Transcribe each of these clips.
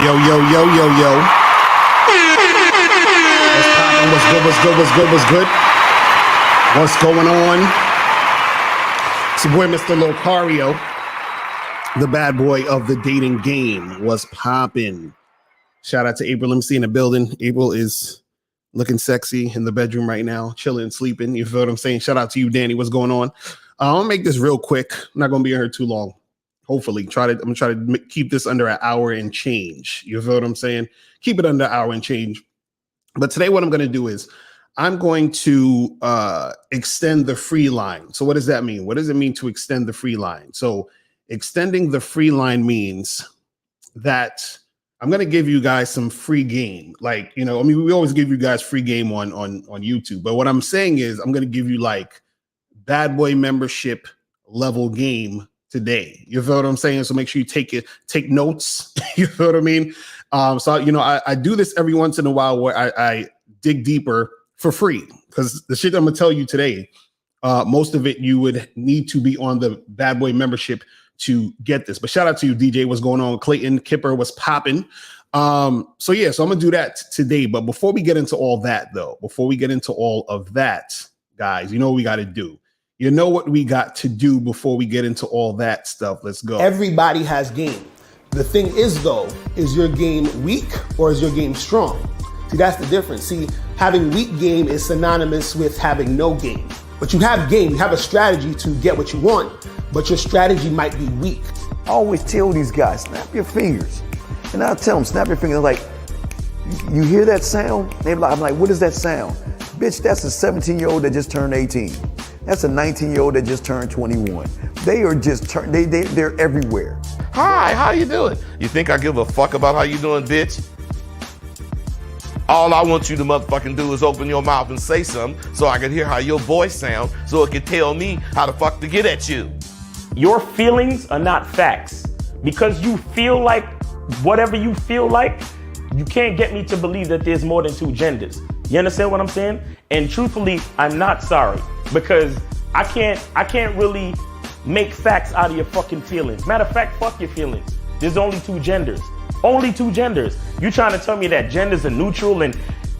Yo, yo, yo, yo, yo. What's poppin'? What's good? What's good? What's good? What's good? What's going on? It's your boy, Mr. Locario, the bad boy of the dating game. What's poppin'? Shout out to April MC in the building. April is looking sexy in the bedroom right now, chilling, sleeping. You feel what I'm saying? Shout out to you, Danny. What's going on? I'm gonna make this real quick. I'm not gonna be here too long. Hopefully, I'm gonna try to keep this under an hour and change. You feel what I'm saying? Keep it under an hour and change. But today, what I'm gonna do is I'm going to extend the free line. So what does that mean? What does it mean to extend the free line? So extending the free line means that I'm going to give you guys some free game. Like, you know, I mean, we always give you guys free game on YouTube. But what I'm saying is I'm going to give you like bad boy membership level game today. You feel what I'm saying? So make sure you take notes. You feel what I mean? So, you know, I do this every once in a while where I dig deeper for free, because the shit I'm going to tell you today, most of it you would need to be on the bad boy membership to get this. But shout out to you, DJ. What's going on? Clayton Kipper was popping. So yeah, so I'm gonna do that today. But before we get into all that, though, before we get into all of that, guys, you know what we got to do. You know what we got to do before we get into all that stuff. Let's go. Everybody has game. The thing is, though, is your game weak or is your game strong? See, that's the difference. See, having weak game is synonymous with having no game. But you have game, you have a strategy to get what you want, but your strategy might be weak. I always tell these guys, snap your fingers. And I'll tell them, snap your fingers. Like, you hear that sound? I'm like, what is that sound? Bitch, that's a 17-year-old that just turned 18. That's a 19-year-old that just turned 21. They are just, they're everywhere. Hi, how you doing? You think I give a fuck about how you doing, bitch? All I want you to motherfucking do is open your mouth and say something so I can hear how your voice sounds, so it can tell me how the fuck to get at you. Your feelings are not facts. Because you feel like whatever you feel like, you can't get me to believe that there's more than two genders. You understand what I'm saying? And truthfully, I'm not sorry, because I can't really make facts out of your fucking feelings. Matter of fact, fuck your feelings. There's only two genders. Only two genders. You trying to tell me that genders are neutral and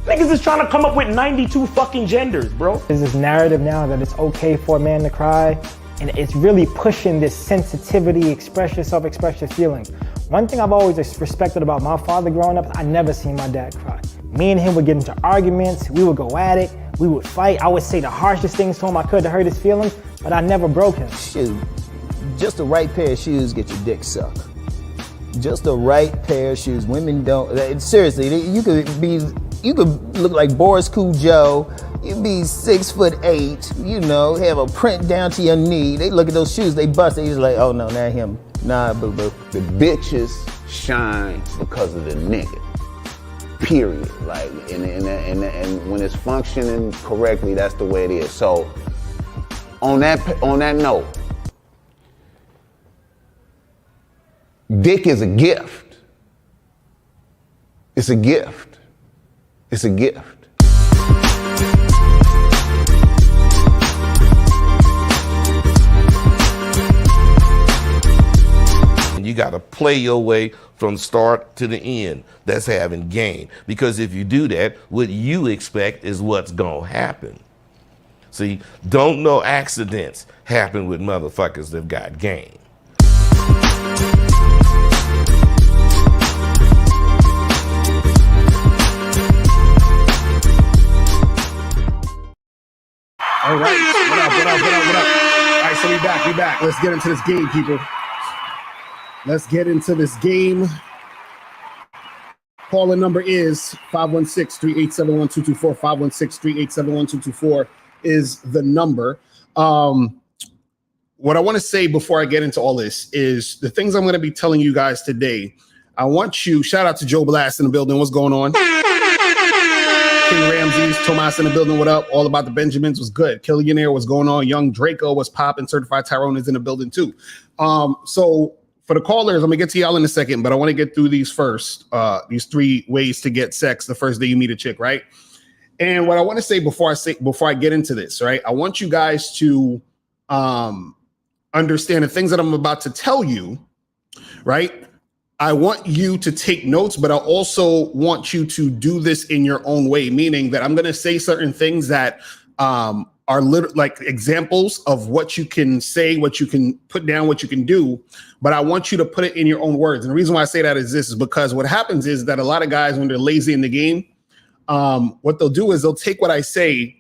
niggas is trying to come up with 92 fucking genders, bro. There's this narrative now that it's okay for a man to cry, and it's really pushing this sensitivity, express yourself, express your feelings. One thing I've always respected about my father growing up, I never seen my dad cry. Me and him would get into arguments, we would go at it, we would fight. I would say the harshest things to him I could to hurt his feelings, but I never broke him. Shoot, just the right pair of shoes get your dick sucked. Just the right pair of shoes. Women don't, seriously, you could look like Boris Joe. You'd be 6'8", you know, have a print down to your knee. They look at those shoes, they bust, they just like, oh no, not him. Nah, boo-boo. The bitches shine because of the nigga. Period. Like, and when it's functioning correctly, that's the way it is. So, on that note, dick is a gift. It's a gift. It's a gift. You got to play your way from start to the end. That's having game. Because if you do that, what you expect is what's going to happen. See, don't no accidents happen with motherfuckers that got game. All right. What up? All right, so we back. Let's get into this game, people. Let's get into this game. Caller number is 516-387-1224. 516-387-1224 is the number. What I want to say before I get into all this is the things I'm going to be telling you guys today. I want you, shout out to Joe Blast in the building. What's going on? King Ramses, Tomas in the building. What up? All about the Benjamins was good. Killionaire, what's going on? Young Draco was popping. Certified Tyrone is in the building too. So for the callers, I'm gonna get to y'all in a second, but I want to get through these first. These 3 ways to get sex the first day you meet a chick, right? And what I want to say before I get into this, right? I want you guys to understand the things that I'm about to tell you, right? I want you to take notes, but I also want you to do this in your own way, meaning that I'm going to say certain things that are like examples of what you can say, what you can put down, what you can do, but I want you to put it in your own words. And the reason why I say that is because what happens is that a lot of guys, when they're lazy in the game, what they'll do is they'll take what I say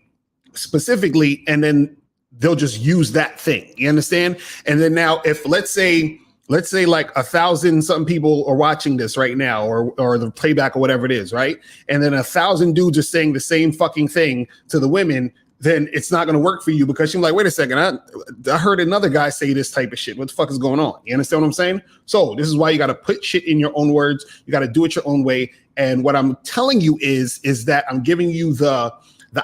specifically and then they'll just use that thing. You understand? And then now if let's say like 1,000 something people are watching this right now or the playback or whatever it is, right? And then 1,000 dudes are saying the same fucking thing to the women, then it's not going to work for you because you're like, wait a second, I heard another guy say this type of shit. What the fuck is going on? You understand what I'm saying? So this is why you got to put shit in your own words. You got to do it your own way. And what I'm telling you is that I'm giving you the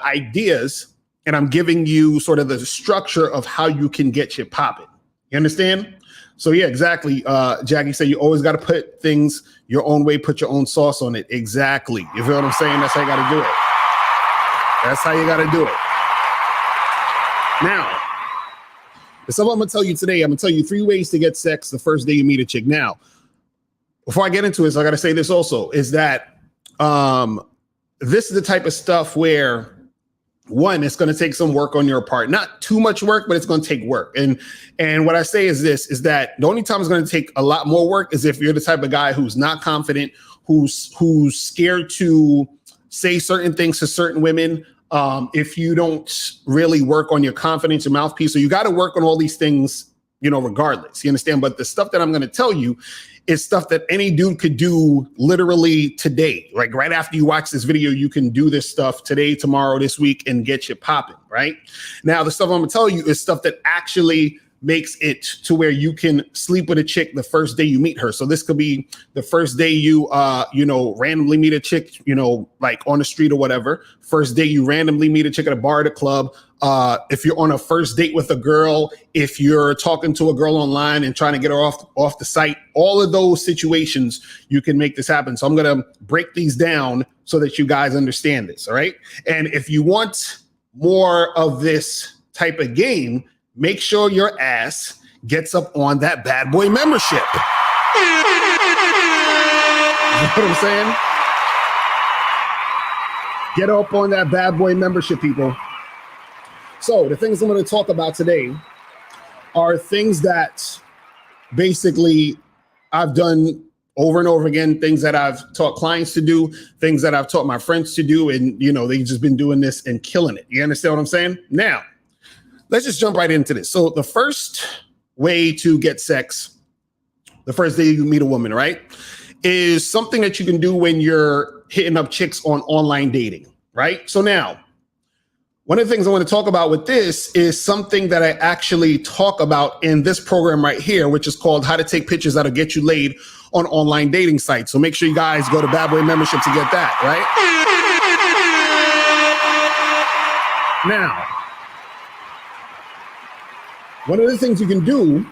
ideas and I'm giving you sort of the structure of how you can get shit popping. You understand? So yeah, exactly. Jackie said you always got to put things your own way, put your own sauce on it. Exactly. You feel what I'm saying? That's how you got to do it. That's how you got to do it. Now, the stuff I'm going to tell you today, I'm going to tell you 3 ways to get sex the first day you meet a chick. Now, before I get into this, I got to say this also, is that this is the type of stuff where, one, it's going to take some work on your part. Not too much work, but it's going to take work. And what I say is this, is that the only time it's going to take a lot more work is if you're the type of guy who's not confident, who's scared to say certain things to certain women, if you don't really work on your confidence, your mouthpiece. So you got to work on all these things, regardless. You understand? But the stuff that I'm going to tell you is stuff that any dude could do literally today. Like right after you watch this video, you can do this stuff today, tomorrow, this week, and get you popping, right? Now, the stuff I'm going to tell you is stuff that actually makes it to where you can sleep with a chick the first day you meet her. So this could be the first day you, randomly meet a chick, like on the street or whatever. First day you randomly meet a chick at a bar, at a club. If you're on a first date with a girl, if you're talking to a girl online and trying to get her off the site, all of those situations, you can make this happen. So I'm going to break these down so that you guys understand this. All right. And if you want more of this type of game, make sure your ass gets up on that bad boy membership. You know what I'm saying? Get up on that bad boy membership, people. So the things I'm going to talk about today are things that basically I've done over and over again, things that I've taught clients to do, things that I've taught my friends to do. And, they've just been doing this and killing it. You understand what I'm saying? Now, let's just jump right into this. So the first way to get sex, the first day you meet a woman, right, is something that you can do when you're hitting up chicks on online dating, right? So now, one of the things I want to talk about with this is something that I actually talk about in this program right here, which is called How to Take Pictures That'll Get You Laid on Online Dating Sites. So make sure you guys go to Bad Boy Membership to get that, right? Now, one of the things you can do,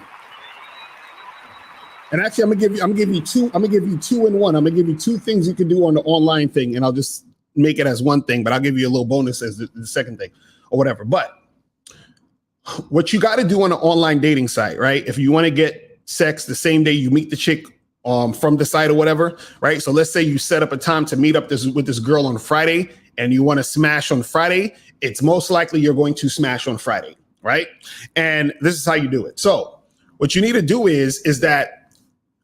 and actually I'm gonna give you two in one. I'm gonna give you 2 things you can do on the online thing, and I'll just make it as one thing, but I'll give you a little bonus as the second thing or whatever. But what you got to do on an online dating site, right? If you want to get sex the same day you meet the chick from the site or whatever, right? So let's say you set up a time to meet up with this girl on Friday and you want to smash on Friday. It's most likely you're going to smash on Friday, right? And this is how you do it. So what you need to do is that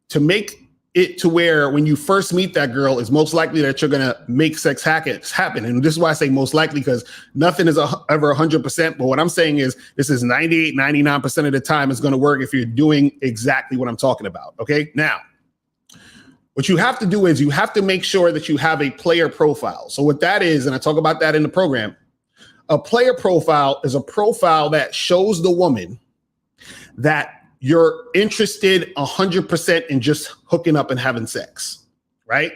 to make it to where when you first meet that girl, is most likely that you're going to make sex happen. And this is why I say most likely, because nothing is ever 100%. But what I'm saying is this is 98, 99% of the time is going to work if you're doing exactly what I'm talking about. Okay. Now, what you have to do is you have to make sure that you have a player profile. So what that is, and I talk about that in the program, a player profile is a profile that shows the woman that you're interested 100% in just hooking up and having sex, right?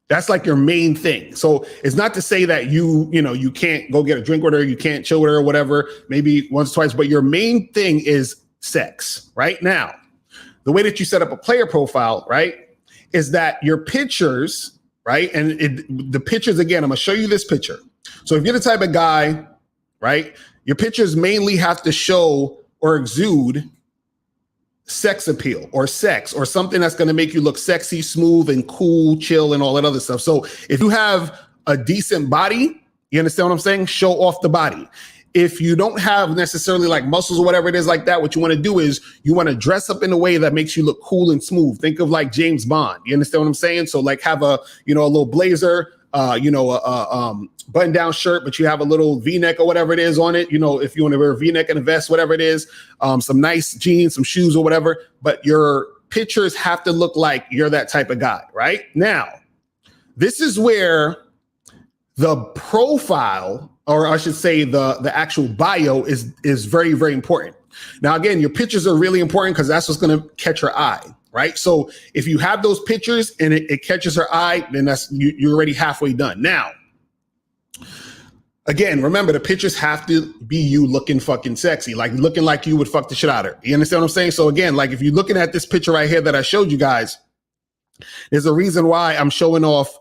That's like your main thing. So it's not to say that you can't go get a drink with her, you can't chill with her or whatever, maybe once or twice, but your main thing is sex. Right now, the way that you set up a player profile, right, is that your pictures, right, and the pictures, again, I'm gonna show you this picture. So if you're the type of guy, right, your pictures mainly have to show or exude sex appeal or sex or something that's going to make you look sexy, smooth, and cool, chill, and all that other stuff. So if you have a decent body, you understand what I'm saying? Show off the body. If you don't have necessarily like muscles or whatever it is like that, what you want to do is you want to dress up in a way that makes you look cool and smooth. Think of like James Bond. You understand what I'm saying? So like have a, you know, a little blazer, button down shirt, but you have a little V-neck or whatever it is on it. You know, if you want to wear a V-neck and a vest, whatever it is, some nice jeans, some shoes or whatever, but your pictures have to look like you're that type of guy, right? Now, this is where the profile, or I should say the actual bio is very, very important. Now, again, your pictures are really important because that's what's going to catch her eye, right? So if you have those pictures and it catches her eye, then you're already halfway done. Now, again, remember the pictures have to be you looking fucking sexy, like looking like you would fuck the shit out of her. You understand what I'm saying? So again, like if you're looking at this picture right here that I showed you guys, there's a reason why I'm showing off,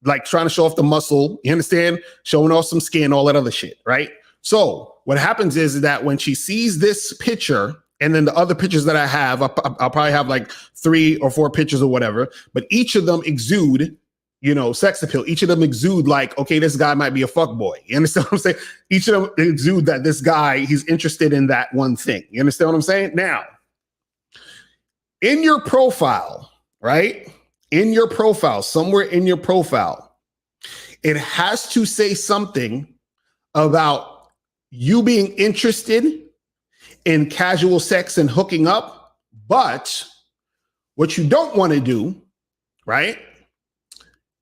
like trying to show off the muscle, you understand? Showing off some skin, all that other shit, right? So what happens is that when she sees this picture and then the other pictures that I have, I'll probably have like 3 or 4 pictures or whatever, but each of them exude, you know, sex appeal. Each of them exude like, okay, this guy might be a fuck boy. You understand what I'm saying? Each of them exude that this guy, he's interested in that one thing. You understand what I'm saying? Now, in your profile, right? In your profile, somewhere in your profile, it has to say something about you being interested in casual sex and hooking up. But what you don't want to do, right,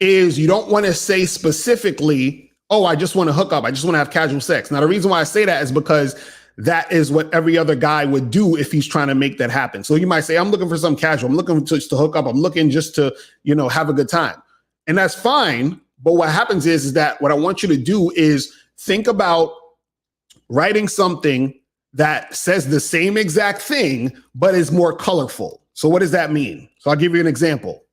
is you don't want to say specifically, oh, I just want to hook up. I just want to have casual sex. Now, the reason why I say that is because that is what every other guy would do if he's trying to make that happen. So you might say, I'm looking for some casual. I'm looking just to hook up. I'm looking just to, you know, have a good time. And that's fine. But what happens is that what I want you to do is think about writing something that says the same exact thing, but is more colorful. So what does that mean? So I'll give you an example.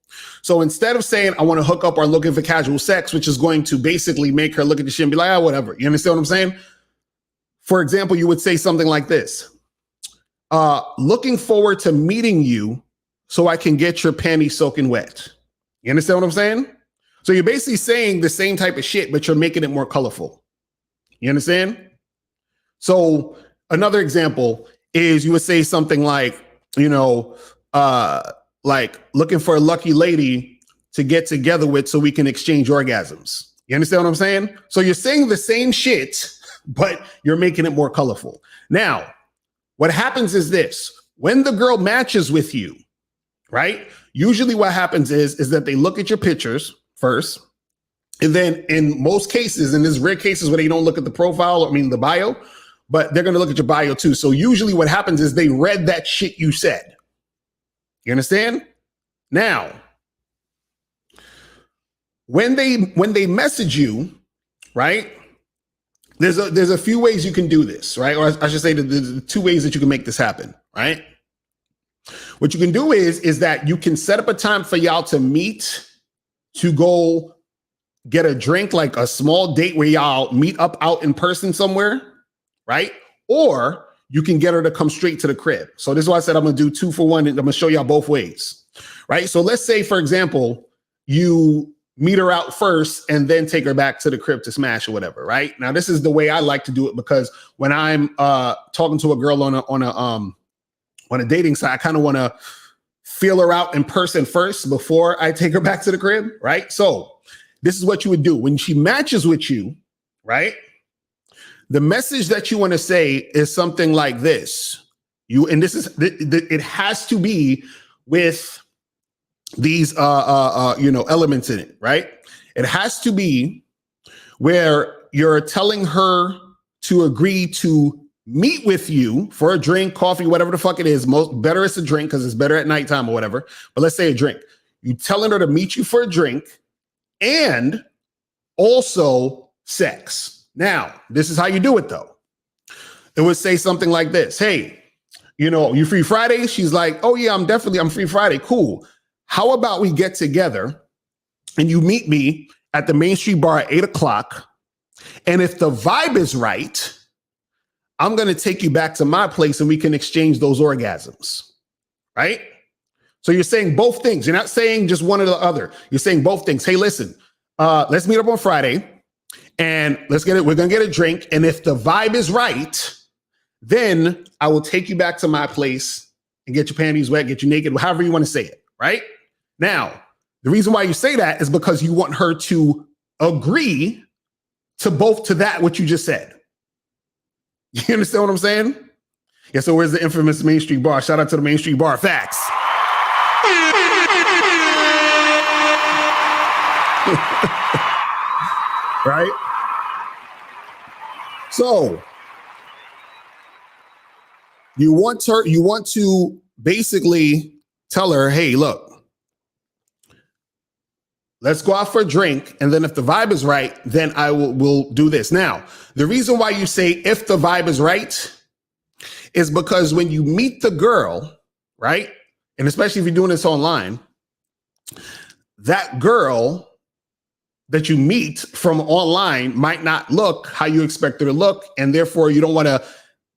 So instead of saying, I want to hook up or looking for casual sex, which is going to basically make her look at the shit and be like, ah, whatever. You understand what I'm saying? For example, you would say something like this. Looking forward to meeting you so I can get your panties soaking wet. You understand what I'm saying? So you're basically saying the same type of shit, but you're making it more colorful. You understand? So another example is you would say something like, you know, like looking for a lucky lady to get together with so we can exchange orgasms. You understand what I'm saying? So you're saying the same shit, but you're making it more colorful. Now, what happens is this. When the girl matches with you, right? Usually what happens is that they look at your pictures first. And then in most cases, and there's rare cases where they don't look at the profile, the bio, but they're going to look at your bio too. So usually what happens is they read that shit you said. You understand? Now, when they message you, right? There's a few ways you can do this, right? Or I should say the 2 ways that you can make this happen, right? What you can do is that you can set up a time for y'all to meet, to go get a drink, like a small date where y'all meet up out in person somewhere, right? Or you can get her to come straight to the crib. So this is why I said I'm going to do 2 for 1, and I'm going to show y'all both ways, right? So let's say, for example, you meet her out first and then take her back to the crib to smash or whatever, right? Now, this is the way I like to do it, because when I'm talking to a girl on a dating site, I kind of want to feel her out in person first before I take her back to the crib, right? So this is what you would do. When she matches with you, right? The message that you want to say is something like this. It has to be with these elements in it, right? It has to be where you're telling her to agree to meet with you for a drink, coffee, whatever the fuck it is. Better it's a drink because it's better at nighttime or whatever. But let's say a drink. You telling her to meet you for a drink and also sex. Now, this is how you do it though. It would say something like this. Hey, you free Friday? She's like, oh yeah, I'm free Friday. Cool. How about we get together and you meet me at the Main Street Bar at 8:00. And if the vibe is right, I'm going to take you back to my place and we can exchange those orgasms. right? So you're saying both things. You're not saying just one or the other. You're saying both things. Hey, listen, let's meet up on Friday and we're going to get a drink. And if the vibe is right, then I will take you back to my place and get your panties wet, get you naked, however you want to say it, right? Now, the reason why you say that is because you want her to agree to that, what you just said. You understand what I'm saying? Yeah, so where's the infamous Main Street Bar? Shout out to the Main Street Bar. Facts. Right? So you want to basically tell her, hey, look, let's go out for a drink. And then if the vibe is right, then we'll do this. Now, the reason why you say if the vibe is right is because when you meet the girl, right? And especially if you're doing this online, that girl that you meet from online might not look how you expect her to look. And therefore you don't want to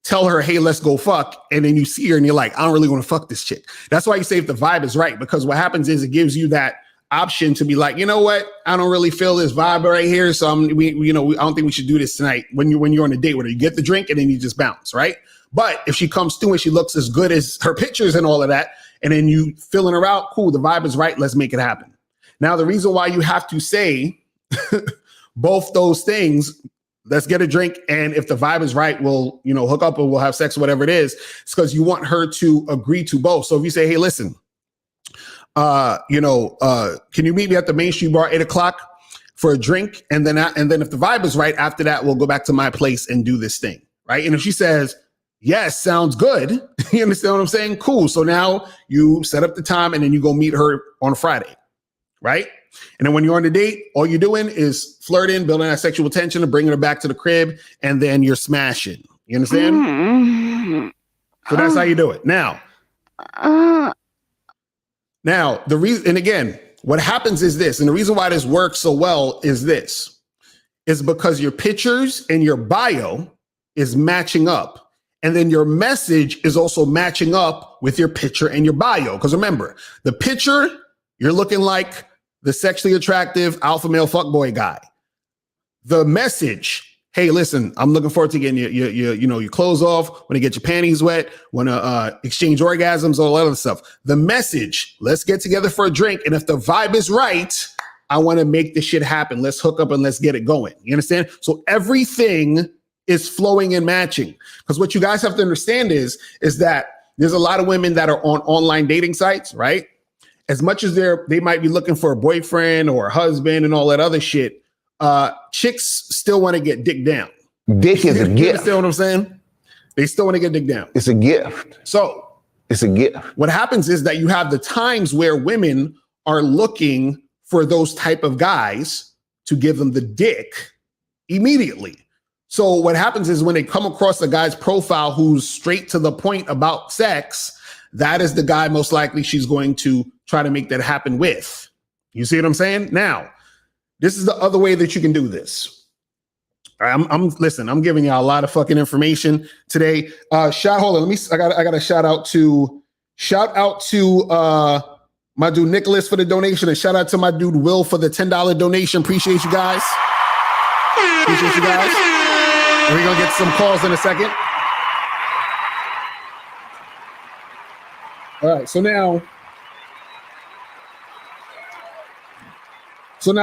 tell her, hey, let's go fuck. And then you see her and you're like, I don't really want to fuck this chick. That's why you say if the vibe is right, because what happens is it gives you that option to be like, you know what? I don't really feel this vibe right here. So I don't think we should do this tonight when you're on a date with her. You get the drink and then you just bounce, right? But if she comes through and she looks as good as her pictures and all of that, and then you filling her out, cool, the vibe is right, let's make it happen. Now, the reason why you have to say both those things, let's get a drink, and if the vibe is right, we'll, hook up or we'll have sex, whatever it is, it's because you want her to agree to both. So if you say, hey, listen, can you meet me at the Main Street Bar 8:00 for a drink? And then if the vibe is right, after that, we'll go back to my place and do this thing, right? And if she says, yes, sounds good, you understand what I'm saying? Cool. So now you set up the time and then you go meet her on Friday, right? And then when you're on the date, all you're doing is flirting, building that sexual tension, and bringing her back to the crib, and then you're smashing. You understand? Mm-hmm. So that's how you do it. Now, the reason, and again, what happens is this, and the reason why this works so well is this, is because your pictures and your bio is matching up. And then your message is also matching up with your picture and your bio. Because remember, the picture, you're looking like the sexually attractive alpha male fuckboy guy. The message, hey, listen, I'm looking forward to getting your clothes off, want to get your panties wet, want to exchange orgasms, all that other stuff. The message, let's get together for a drink. And if the vibe is right, I want to make this shit happen. Let's hook up and let's get it going. You understand? So everything is flowing and matching. Because what you guys have to understand is that there's a lot of women that are on online dating sites, right? As much as they might be looking for a boyfriend or a husband and all that other shit, chicks still want to get dick down. Dick is a gift. You understand what I'm saying? They still want to get dick down. It's a gift. So it's a gift. What happens is that you have the times where women are looking for those type of guys to give them the dick immediately. So what happens is when they come across a guy's profile who's straight to the point about sex, that is the guy most likely she's going to try to make that happen with. You see what I'm saying? Now, this is the other way that you can do this. I'm giving y'all a lot of fucking information today. I got a shout out to my dude Nicholas for the donation, and shout out to my dude Will for the $10 donation. Appreciate you guys. Appreciate you guys. We're gonna get some calls in a second. All right, so now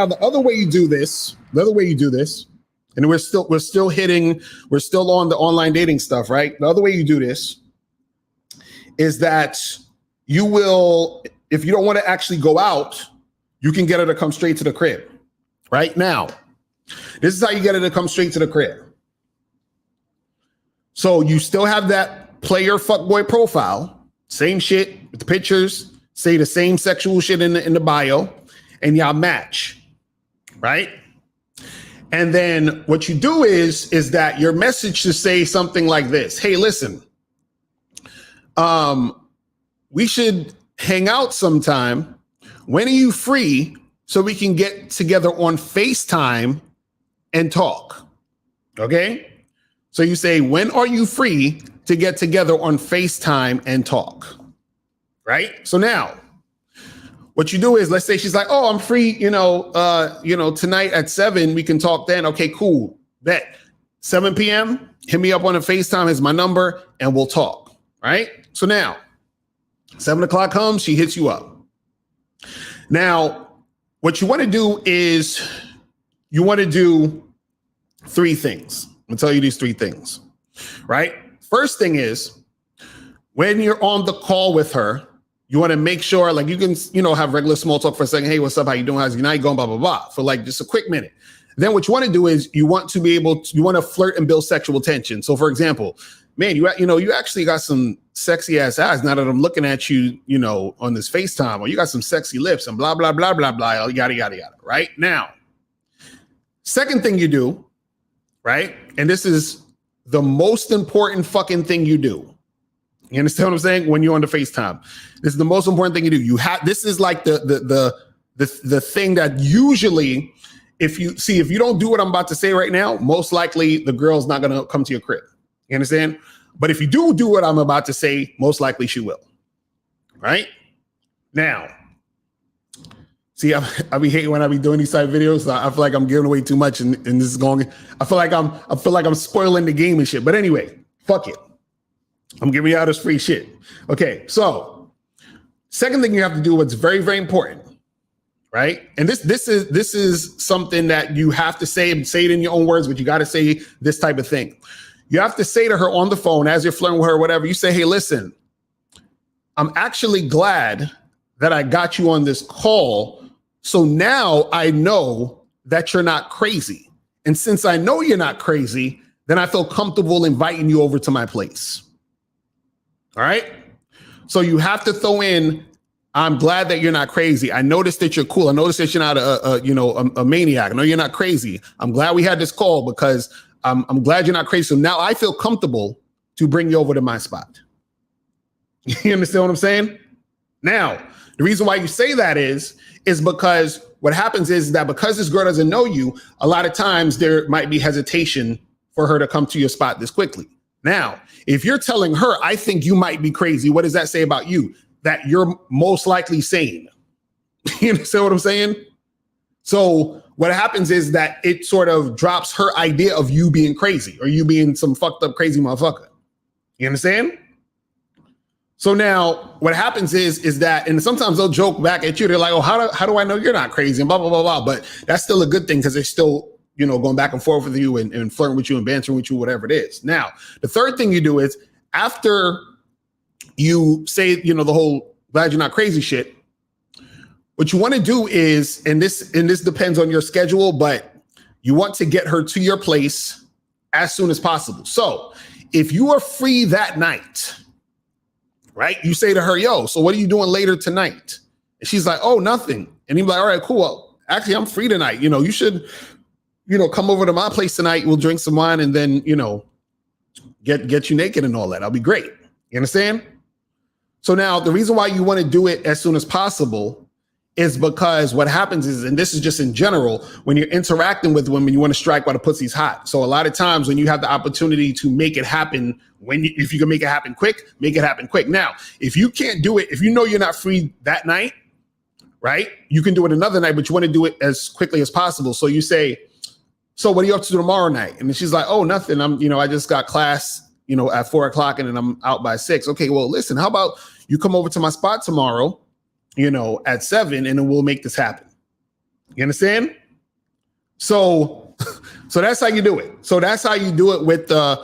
the other way you do this, and we're still on the online dating stuff, right? The other way you do this is that you will, if you don't want to actually go out, you can get her to come straight to the crib. Right now, this is how you get her to come straight to the crib. So you still have that player fuckboy profile, same shit with the pictures, say the same sexual shit in the bio, and y'all match, right? And then what you do is that your message should say something like this: hey, listen, we should hang out sometime. When are you free so we can get together on FaceTime and talk? Okay? So you say, when are you free to get together on FaceTime and talk? right? So now, what you do is, let's say she's like, "Oh, I'm free, tonight at 7, we can talk then." Okay, cool. Bet 7 p.m. Hit me up on a FaceTime. Is my number, and we'll talk. Right? So now, 7 o'clock comes, she hits you up. Now, what you want to do is you want to do 3 things. I'm gonna tell you these 3 things. Right? First thing is, when you're on the call with her, you want to make sure, like, you can, have regular small talk for a second. Hey, what's up? How you doing? How's your night going? Blah, blah, blah. For like just a quick minute. Then what you want to do is you want to flirt and build sexual tension. So for example, man, you actually got some sexy ass eyes now that I'm looking at you, on this FaceTime, or you got some sexy lips and blah, blah, blah, blah, blah, yada, yada, yada. Right? Now, second thing you do, right? And this is the most important fucking thing you do. You understand what I'm saying? When you're on the FaceTime, this is the most important thing you do. This is like the thing that usually, if you don't do what I'm about to say right now, most likely the girl's not going to come to your crib. You understand? But if you do what I'm about to say, most likely she will. Right? Now, see, I be hating when I be doing these type of videos. I feel like I'm giving away too much, and this is going. I feel like I'm spoiling the game and shit. But anyway, fuck it. I'm giving you all this free shit. Okay, so second thing you have to do, what's very, very important, right? And this is something that you have to say it in your own words, but you got to say this type of thing. You have to say to her on the phone as you're flirting with her, whatever. You say, "Hey, listen, I'm actually glad that I got you on this call. So now I know that you're not crazy. And since I know you're not crazy, then I feel comfortable inviting you over to my place." All right. So you have to throw in, "I'm glad that you're not crazy. I noticed that you're cool. I noticed that you're not a maniac. I know you're not crazy. I'm glad we had this call because I'm glad you're not crazy. So now I feel comfortable to bring you over to my spot." You understand what I'm saying? Now, the reason why you say that is because what happens is that because this girl doesn't know you, a lot of times there might be hesitation for her to come to your spot this quickly. Now, if you're telling her, "I think you might be crazy," what does that say about you? That you're most likely sane. You understand what I'm saying? So what happens is that it sort of drops her idea of you being crazy or you being some fucked up crazy motherfucker. You understand? So now what happens is that, and sometimes they'll joke back at you. They're like, "Oh, how do I know you're not crazy?" And blah, blah, blah, blah. But that's still a good ththing because they're still, going back and forth with you and flirting with you and bantering with you, whatever it is. Now, the third thing you do is after you say, the whole "glad you're not crazy" shit, what you want to do is, and this depends on your schedule, but you want to get her to your place as soon as possible. So if you are free that night, right, you say to her, "Yo, so what are you doing later tonight?" And she's like, "Oh, nothing." And you're like, "All right, cool. Well, actually, I'm free tonight. You should, come over to my place tonight. We'll drink some wine and then, get you naked and all that. I'll be great." You understand? So now the reason why you want to do it as soon as possible is because what happens is, and this is just in general, when you're interacting with women, you want to strike while the pussy's hot. So a lot of times when you have the opportunity to make it happen, if you can make it happen quick, make it happen quick. Now, if you can't do it, if you know you're not free that night, right, you can do it another night, but you want to do it as quickly as possible. So you say, "So what are you up to tomorrow night?" And then she's like, "Oh, nothing. I just got class, at 4 o'clock and then I'm out by 6. Okay, well, listen, how about you come over to my spot tomorrow, at 7, and then we'll make this happen." You understand? So that's how you do it. So that's how you do it with the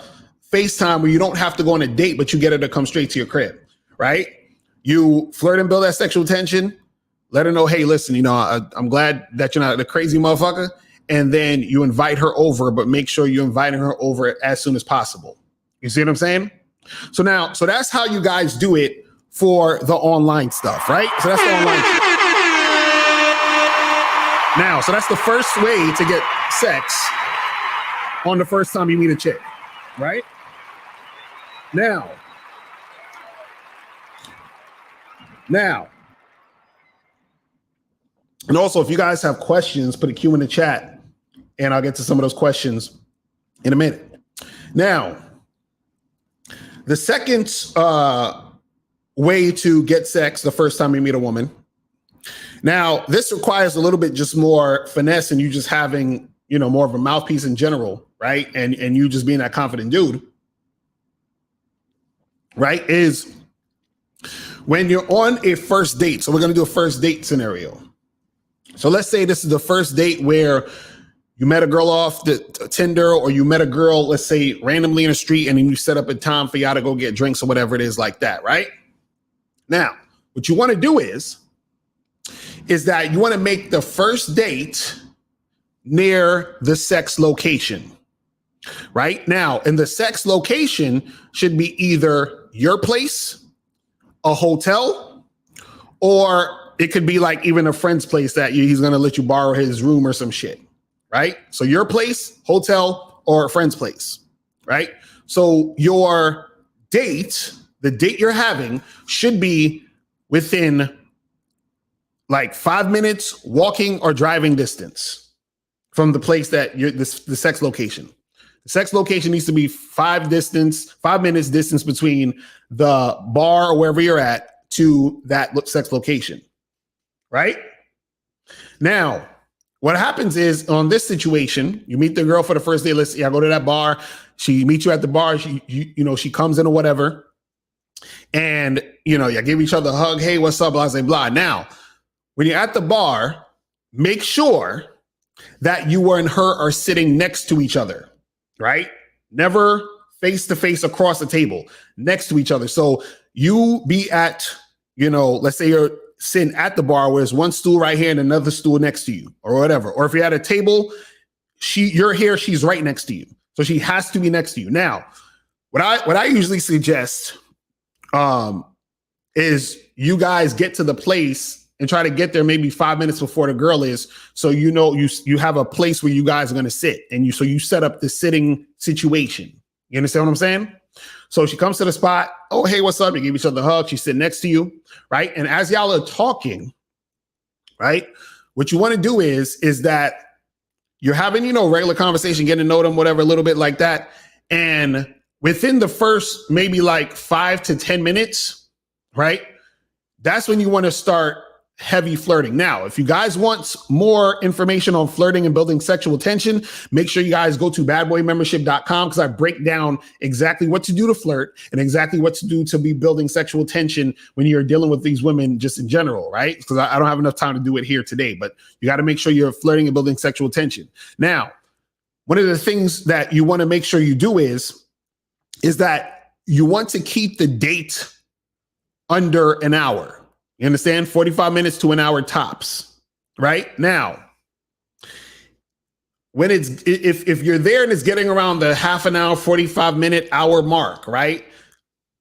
FaceTime, where you don't have to go on a date, but you get her to come straight to your crib, right? You flirt and build that sexual tension. Let her know, "Hey, listen, I'm glad that you're not a crazy motherfucker." And then you invite her over, but make sure you're inviting her over as soon as possible. You see what I'm saying? So that's how you guys do it for the online stuff, right? So that's the online shit. Now, so that's the first way to get sex on the first time you meet a chick, right? Now, and also if you guys have questions, put a Q in the chat and I'll get to some of those questions in a minute. Now, the second way to get sex the first time you meet a woman. Now, this requires a little bit just more finesse and you just having, more of a mouthpiece in general, right? And you just being that confident dude, right? Is when you're on a first date. So we're going to do a first date scenario. So let's say this is the first date where you met a girl off the Tinder, or you met a girl, let's say randomly in the street, and then you set up a time for y'all to go get drinks or whatever it is like that, right? Now, what you want to do is that you want to make the first date near the sex location, right? Now, and the sex location should be either your place, a hotel, or it could be like even a friend's place that he's going to let you borrow his room or some shit, right? So your place, hotel, or a friend's place, right? So your date, the date you're having, should be within like 5 minutes walking or driving distance from the place that you're the sex location. The sex location needs to be 5 minutes distance between the bar or wherever you're at to that sex location, right? Now, what happens is on this situation, you meet the girl for the first day. Let's go to that bar. She meets you at the bar. She comes in or whatever. And, you give each other a hug. Hey, what's up? Blah, blah, blah. Now, when you're at the bar, make sure that you and her are sitting next to each other, right? Never face to face across the table, next to each other. So you be at, let's say you're sitting at the bar where there's one stool right here and another stool next to you or whatever. Or if you're at a table, you're here, she's right next to you. So she has to be next to you. Now, what I usually suggest is you guys get to the place and try to get there maybe 5 minutes before the girl is. So, you have a place where you guys are going to sit, and so you set up the sitting situation. You understand what I'm saying? So she comes to the spot. Oh, hey, what's up? You give each other a hug. She's sitting next to you, right? And as y'all are talking, right, what you want to do is that you're having, regular conversation, getting to know them, whatever, a little bit like that. And within the first maybe like 5 to 10 minutes, right, that's when you want to start heavy flirting. Now, if you guys want more information on flirting and building sexual tension, make sure you guys go to badboymembership.com, because I break down exactly what to do to flirt and exactly what to do to be building sexual tension when you're dealing with these women just in general, right? Because I don't have enough time to do it here today, but you got to make sure you're flirting and building sexual tension. Now, one of the things that you want to make sure you do is that you want to keep the date under an hour. You understand? 45 minutes to an hour tops, right? Now, when if you're there and it's getting around the half an hour, 45 minute, hour mark, right?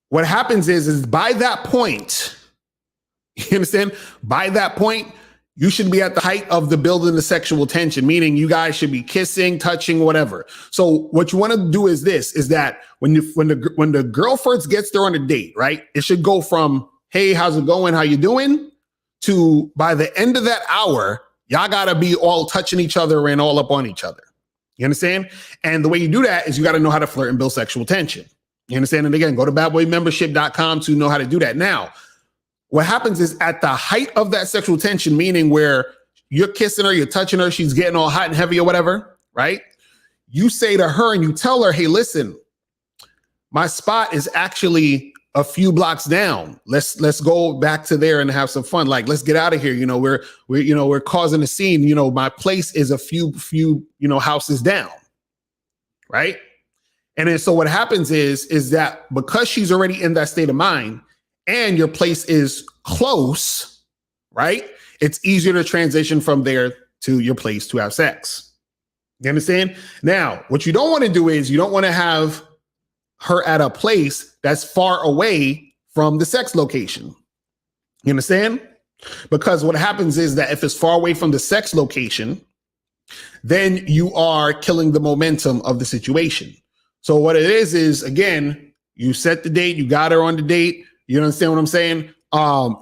What happens is by that point, you understand? By that point, you should be at the height of the building the sexual tension, meaning you guys should be kissing, touching, whatever. So what you want to do is that when the girl first gets there on a date, right? It should go from, hey, how's it going? How you doing? To by the end of that hour, y'all gotta be all touching each other and all up on each other. You understand? And the way you do that is you gotta know how to flirt and build sexual tension. You understand? And again, go to badboymembership.com to know how to do that. Now, what happens is at the height of that sexual tension, meaning where you're kissing her, you're touching her, she's getting all hot and heavy or whatever, right? You say to her and you tell her, hey, listen, my spot is actually a few blocks down. Let's go back to there and have some fun. Like, let's get out of here. We're causing a scene. My place is a few houses down. Right. And then so what happens is that because she's already in that state of mind and your place is close, right? It's easier to transition from there to your place to have sex. You understand? Now, what you don't want to do is you don't want to have her at a place that's far away from the sex location. You understand? Because what happens is that if it's far away from the sex location, then you are killing the momentum of the situation. So what it is again, you set the date, you got her on the date. You understand what I'm saying?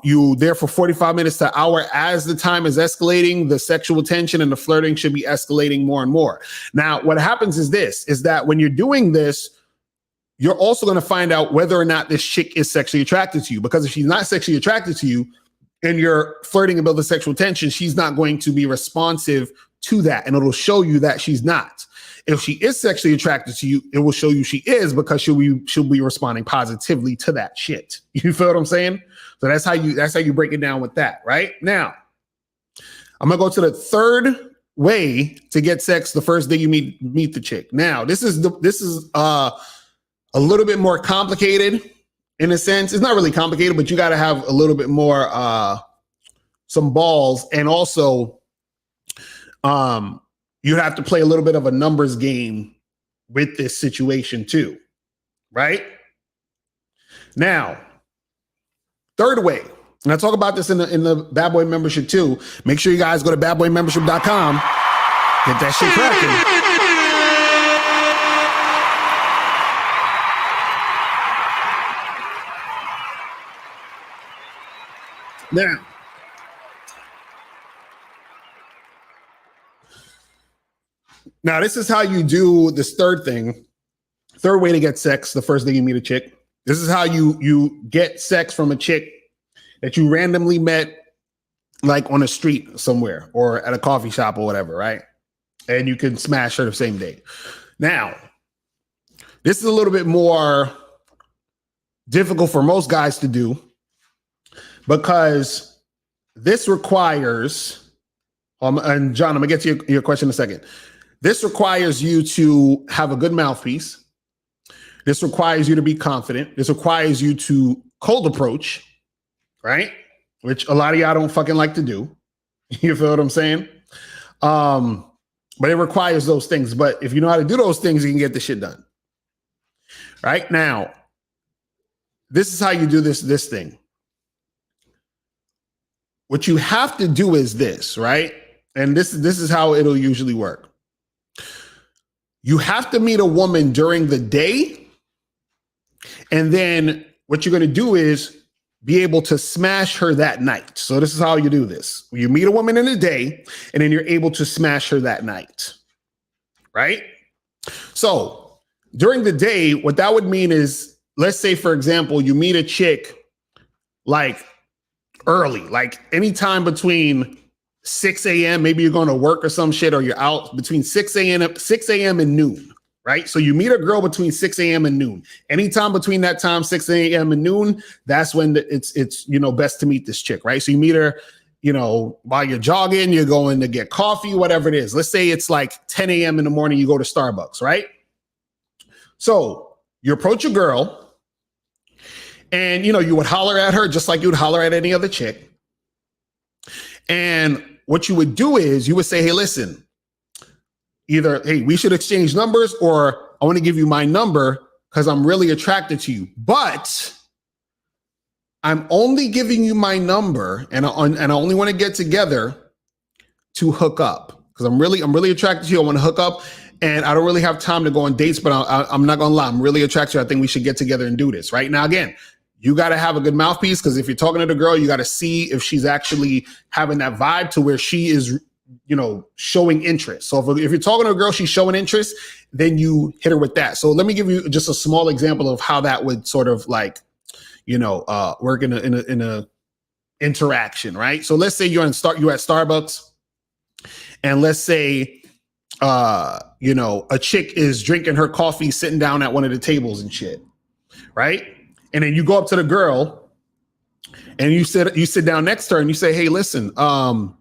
You there for 45 minutes to an hour. As the time is escalating, the sexual tension and the flirting should be escalating more and more. Now, what happens is that when you're doing this, you're also going to find out whether or not this chick is sexually attracted to you. Because if she's not sexually attracted to you and you're flirting and building sexual tension, she's not going to be responsive to that. And it'll show you that she's not. If she is sexually attracted to you, it will show you she is, because she'll be responding positively to that shit. You feel what I'm saying? So that's how you break it down with that. Right now, I'm going to go to the third way to get sex the first day you meet the chick. Now, this is a little bit more complicated in a sense. It's not really complicated, but you got to have a little bit more some balls, and also you have to play a little bit of a numbers game with this situation too, right? Now, third way, and I talk about this in the Bad Boy membership too. Make sure you guys go to badboymembership.com, get that shit cracking. Now, this is how you do this third way to get sex the first day you meet a chick. This is how you get sex from a chick that you randomly met, like on a street somewhere or at a coffee shop or whatever, right? And you can smash her the same day. Now, this is a little bit more difficult for most guys to do, because this requires, and John, I'm gonna get to your question in a second. This requires you to have a good mouthpiece. This requires you to be confident. This requires you to cold approach, right? Which a lot of y'all don't fucking like to do. You feel what I'm saying? But it requires those things. But if you know how to do those things, you can get the shit done. Right now, this is how you do this thing. What you have to do is this, right? And this is how it'll usually work. You have to meet a woman during the day, and then what you're going to do is be able to smash her that night. So this is how you do this. You meet a woman in the day, and then you're able to smash her that night, right? So during the day, what that would mean is, let's say, for example, you meet a chick like early, like anytime between 6 a.m., maybe you're going to work or some shit, or you're out between 6 a.m. and noon, right? So you meet a girl between 6 a.m. and noon. Anytime between that time, 6 a.m. and noon, that's when it's best to meet this chick, right? So you meet her, while you're jogging, you're going to get coffee, whatever it is. Let's say it's like 10 a.m. in the morning, you go to Starbucks, right? So you approach a girl, and you would holler at her just like you would holler at any other chick. And what you would do is you would say, hey, listen, either, hey, we should exchange numbers, or I want to give you my number because I'm really attracted to you. But I'm only giving you my number, and I only want to get together to hook up, because I'm really attracted to you. I want to hook up, and I don't really have time to go on dates, but I'm not going to lie. I'm really attracted to you. I think we should get together and do this right now. Again, you got to have a good mouthpiece, because if you're talking to the girl, you got to see if she's actually having that vibe to where she is, showing interest. So if you're talking to a girl, she's showing interest, then you hit her with that. So let me give you just a small example of how that would sort of like, work in a interaction, right? So let's say you're at Starbucks, and let's say, a chick is drinking her coffee, sitting down at one of the tables and shit, right? And then you go up to the girl, and you sit down next to her, and you say, hey, listen, how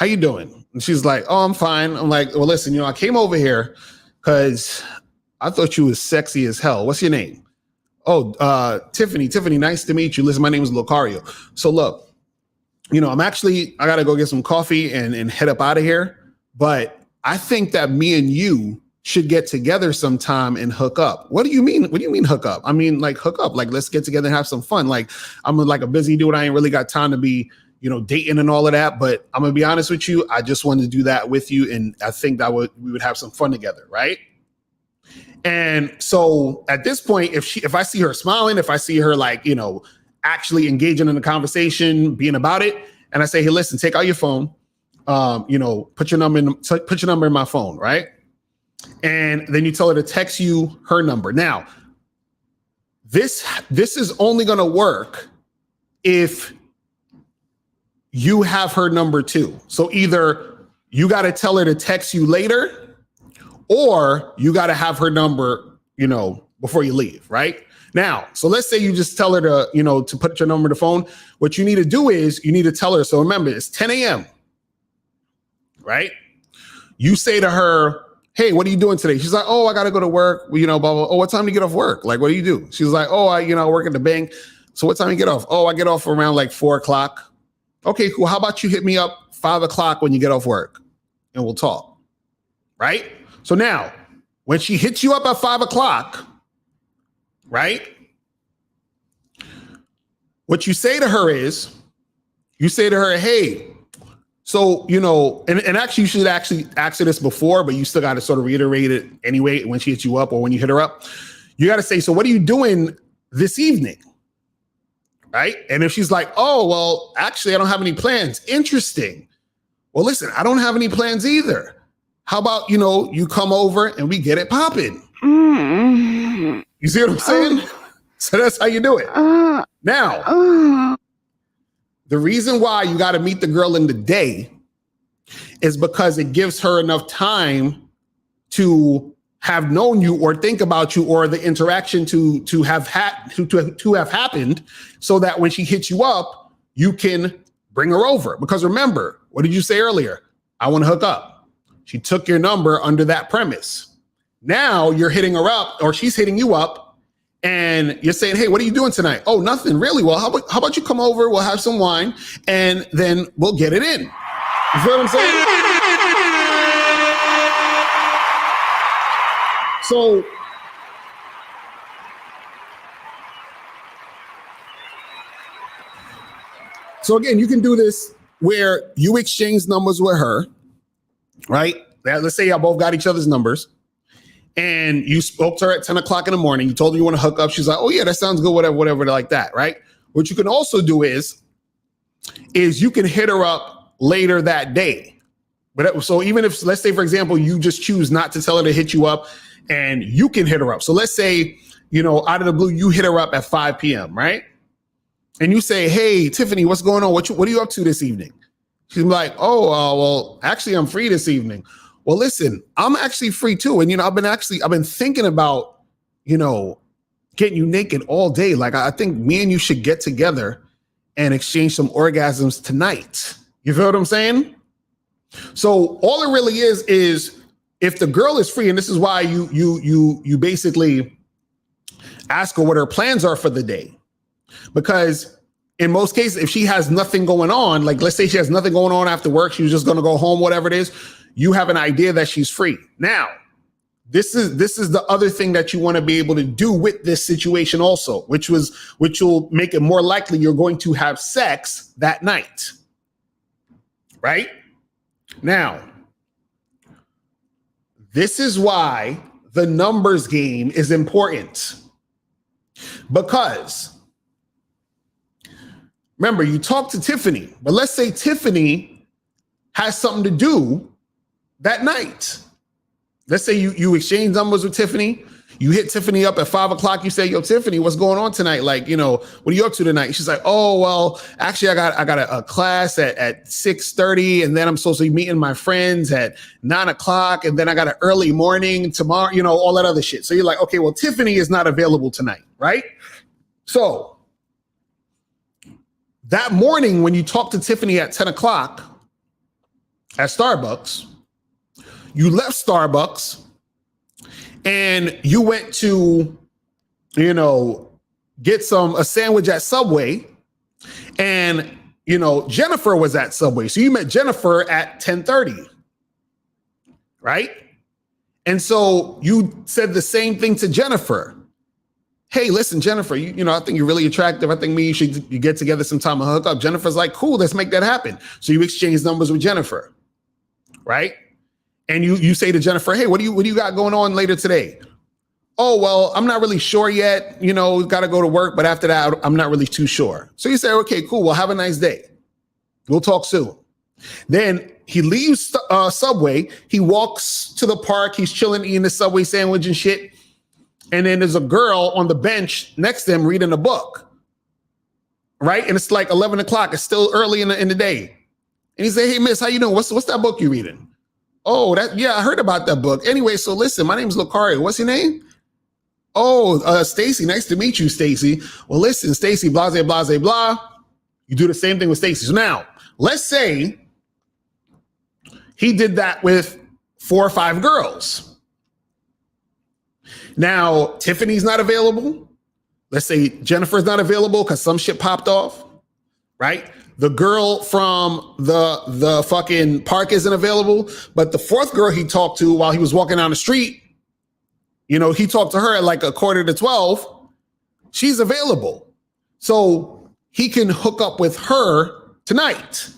you doing? And she's like, oh, I'm fine. I'm like, well, listen, I came over here because I thought you was sexy as hell. What's your name? Oh, Tiffany. Tiffany, nice to meet you. Listen, my name is Locario. So look, I got to go get some coffee and head up out of here. But I think that me and you should get together sometime and hook up. What do you mean? What do you mean hook up? I mean, like hook up, like let's get together and have some fun. Like I'm like a busy dude. I ain't really got time to be, dating and all of that. But I'm gonna be honest with you. I just wanted to do that with you. And I think that we would have some fun together. Right. And so at this point, if I see her smiling, if I see her like, actually engaging in the conversation, being about it, and I say, hey, listen, take out your phone, put your number in my phone. Right. And then you tell her to text you her number. Now, This is only going to work if you have her number too. So either you got to tell her to text you later, or you got to have her number, before you leave, right? Now, so let's say you just tell her to, to put your number in the phone. What you need to do is you need to tell her. So remember, it's 10 a.m., right? You say to her, hey, what are you doing today? She's like, oh, I got to go to work. Blah, blah. Oh, what time do you get off work? Like, what do you do? She's like, oh, I work at the bank. So what time do you get off? Oh, I get off around like 4:00. Okay, cool. How about you hit me up 5:00 when you get off work and we'll talk, right? So now when she hits you up at 5:00, right? What you say to her is, you say to her, hey, so, and actually you should actually ask her this before, but you still got to sort of reiterate it anyway when she hits you up or when you hit her up. You got to say, so what are you doing this evening? Right? And if she's like, oh, well, actually, I don't have any plans. Interesting. Well, listen, I don't have any plans either. How about, you come over and we get it popping? You see what I'm saying? So that's how you do it. Now, the reason why you got to meet the girl in the day is because it gives her enough time to have known you or think about you or the interaction to have happened, so that when she hits you up, you can bring her over. Because remember, what did you say earlier? I want to hook up. She took your number under that premise. Now you're hitting her up, or she's hitting you up, and you're saying, hey, what are you doing tonight? Oh, nothing, really. Well, how about you come over, we'll have some wine, and then we'll get it in. You feel what I'm saying? So again, you can do this where you exchange numbers with her, right? Let's say y'all both got each other's numbers, and you spoke to her at 10:00 in the morning. You told her you want to hook up. She's like, oh yeah, that sounds good, whatever like that, right? What you can also do is you can hit her up later that day. But so even if, let's say, for example, you just choose not to tell her to hit you up, and you can hit her up. So let's say, out of the blue, you hit her up at 5 p.m., right? And you say, hey, Tiffany, what's going on? What are you up to this evening? She's like, oh, well, actually, I'm free this evening. Well, listen, I'm actually free too. And, I've been thinking about, getting you naked all day. Like, I think me and you should get together and exchange some orgasms tonight. You feel what I'm saying? So all it really is if the girl is free, and this is why you basically ask her what her plans are for the day. Because in most cases, if she has nothing going on, like let's say she has nothing going on after work, she's just going to go home, whatever it is, you have an idea that she's free. Now, this is the other thing that you want to be able to do with this situation also, which will make it more likely you're going to have sex that night. Right? Now, this is why the numbers game is important. Because remember, you talk to Tiffany, but let's say Tiffany has something to do that night. Let's say you exchange numbers with Tiffany. You hit Tiffany up at 5:00. You say, yo, Tiffany, what's going on tonight? Like, what are you up to tonight? She's like, oh, well, actually, I got a class at 6:30, and then I'm supposed to be meeting my friends at 9:00, and then I got an early morning tomorrow, all that other shit. So you're like, okay, well, Tiffany is not available tonight, right? So that morning when you talk to Tiffany at 10:00 at Starbucks, you left Starbucks and you went to, get a sandwich at Subway, and, Jennifer was at Subway. So you met Jennifer at 10:30, right? And so you said the same thing to Jennifer. Hey, listen, Jennifer, I think you're really attractive. I think you should get together sometime and hook up. Jennifer's like, cool, let's make that happen. So you exchange numbers with Jennifer, right? And you say to Jennifer, hey, what do you got going on later today? Oh, well, I'm not really sure yet. Got to go to work. But after that, I'm not really too sure. So you say, okay, cool. Well, have a nice day. We'll talk soon. Then he leaves Subway. He walks to the park. He's chilling, eating the Subway sandwich and shit. and then there's a girl on the bench next to him reading a book, right? And it's like 11 o'clock. It's still early in the day. And he said, hey, miss, how you doing? What's that book you reading? Oh, I heard about that book. Anyway, so listen, my name is Locario. What's your name? Oh, Stacy. Nice to meet you, Stacy. Well, listen, Stacy, blah, blah, blah, blah. You do the same thing with Stacy. So now, let's say he did that with 4 or 5 girls. Now, Tiffany's not available. Let's say Jennifer's not available because some shit popped off, right? The girl from the fucking park isn't available, but the 4th girl he talked to while he was walking down the street, he talked to her at like 11:45. She's available. So he can hook up with her tonight.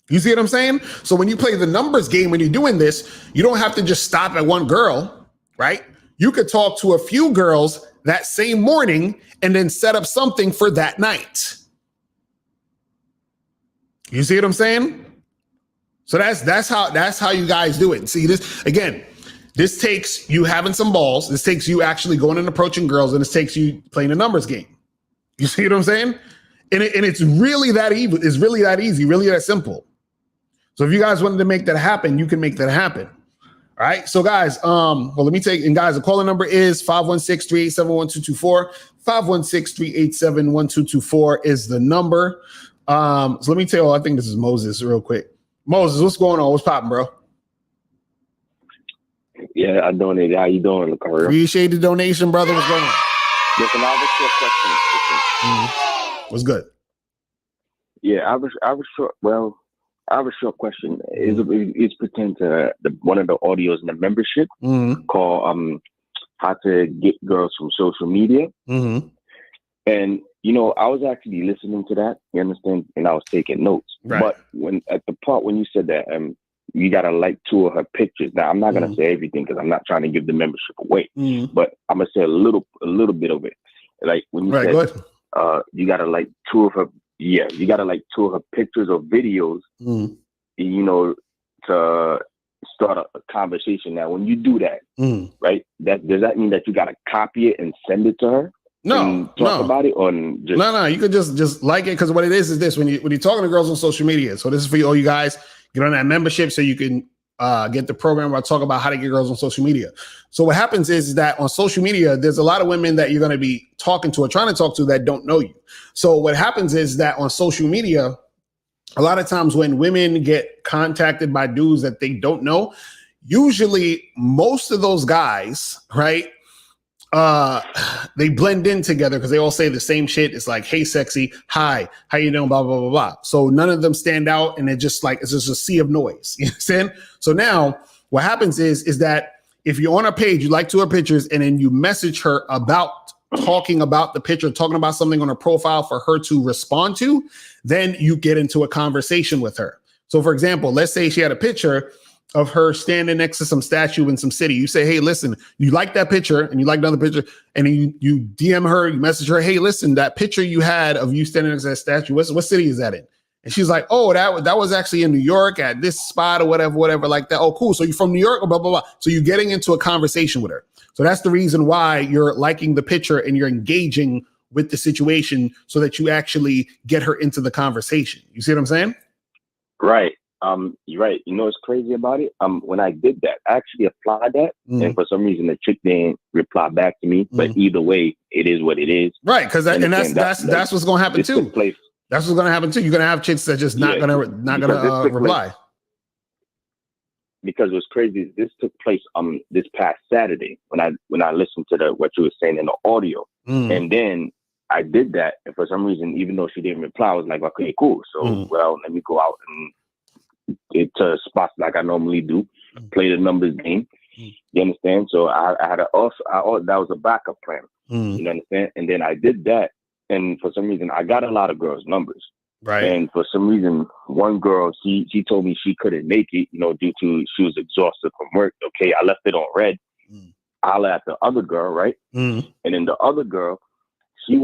You see what I'm saying? So when you play the numbers game, when you're doing this, you don't have to just stop at one girl, right? You could talk to a few girls that same morning and then set up something for that night. You see what I'm saying? So that's how you guys do it. See this again. This takes you having some balls. This takes you actually going and approaching girls, and this takes you playing a numbers game. You see what I'm saying? And it's really that easy. It's really that easy, really that simple. So if you guys wanted to make that happen, you can make that happen. All right. So guys, let me take, and guys, the calling number is 516-387-1224. 516-387-1224 is the number. So let me tell you, I think this is Moses real quick. Moses, what's going on? What's popping, bro? Yeah, I donated. How you doing, Locario? Appreciate the donation, brother. What's going on? Listen, I have a short question. What's good? Yeah, I have a short question. It's pertaining to one of the audios in the membership called "How to Get Girls from Social Media." And I was actually listening to that. You understand? And I was taking notes. Right. But when you said that you gotta like 2 of her pictures. Now I'm not gonna say everything because I'm not trying to give the membership away. But I'm gonna say a little bit of it. Like when you said you gotta like 2 of her. Yeah, you gotta like 2 of her pictures or videos. To start a conversation. Now, when you do that, right? Does that mean that you gotta copy it and send it to her? No, talk about it, or just no. You could just like it, because what it is this: when you're talking to girls on social media. So this is for all you guys. Get on that membership so you can get the program where I talk about how to get girls on social media. So what happens is that on social media, there's a lot of women that you're going to be talking to or trying to talk to that don't know you. So what happens is that on social media, a lot of times when women get contacted by dudes that they don't know, usually most of those guys, right? They blend in together because they all say the same shit. It's like, hey, sexy, hi, how you doing, blah, blah, blah, blah. So none of them stand out, and it's just a sea of noise. You understand? So now what happens is that if you're on a page, you like 2 of her pictures, and then you message her about talking about the picture, talking about something on her profile for her to respond to, then you get into a conversation with her. So for example, let's say she had a picture of her standing next to some statue in some city. You say, hey, listen, you like that picture and you like another picture, and then you DM her, you message her, hey, listen, that picture you had of you standing next to that statue, what city is that in? And she's like, oh, that was actually in New York at this spot or whatever like that. Oh, cool. So you're from New York or blah, blah, blah. So you're getting into a conversation with her. So that's the reason why you're liking the picture and you're engaging with the situation so that you actually get her into the conversation. You see what I'm saying? Right. You're right. You know what's crazy about it? When I did that, I actually applied that, and for some reason the chick didn't reply back to me. But either way, it is what it is. Right, because that's what's going to happen too. That's what's going to happen too. You're going to have chicks that just not going to reply. Because what's crazy is this took place this past Saturday when I listened to what you were saying in the audio, and then I did that, and for some reason, even though she didn't reply, I was like, okay, cool. So well, let me go out and to spots like I normally do, play the numbers game. You understand? So I had that was a backup plan. You understand? And then I did that, and for some reason I got a lot of girls' numbers. Right. And for some reason, one girl, she told me she couldn't make it, due to she was exhausted from work. Okay, I left it on red. I left the other girl, right? And then the other girl, she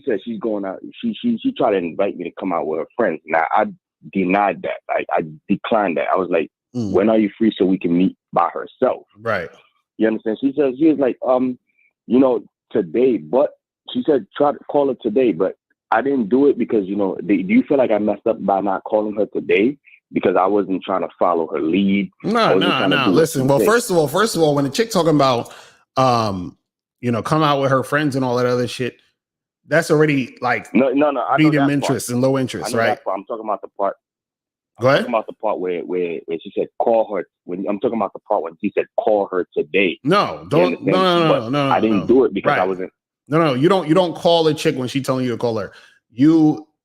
said she's going out. She tried to invite me to come out with her friends. Now I denied that. I declined that. I was like, when are you free so we can meet by herself? Right. You understand? She was like, today, but she said try to call her today, but I didn't do it because, do you feel like I messed up by not calling her today? Because I wasn't trying to follow her lead. No. Listen, well, first of all, when the chick talking about, come out with her friends and all that other shit, that's already like no. medium interest and low interest, right? I'm talking about the part. Go ahead. I'm talking about the part where she said call her. I'm talking about the part when she said call her today. No. I didn't do it because I wasn't. No. You don't call a chick when she's telling you to call her.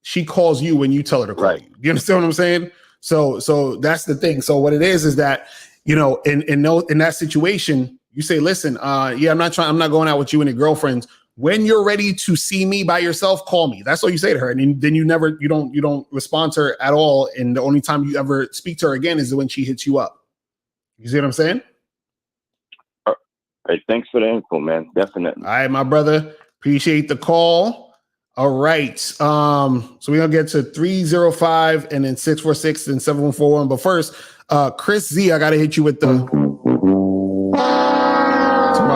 She calls you when you tell her to call you. You understand what I'm saying? So that's the thing. So what it is that, in that situation, you say, listen, I'm not going out with you and your girlfriends. When you're ready to see me by yourself, call me. That's all you say to her. And then you don't respond to her at all. And the only time you ever speak to her again is when she hits you up. You see what I'm saying? Hey, thanks for the info, man. Definitely. All right, my brother. Appreciate the call. All right. So we're going to get to 305 and then 646 and 7141. But first, Chris Z, I got to hit you with the...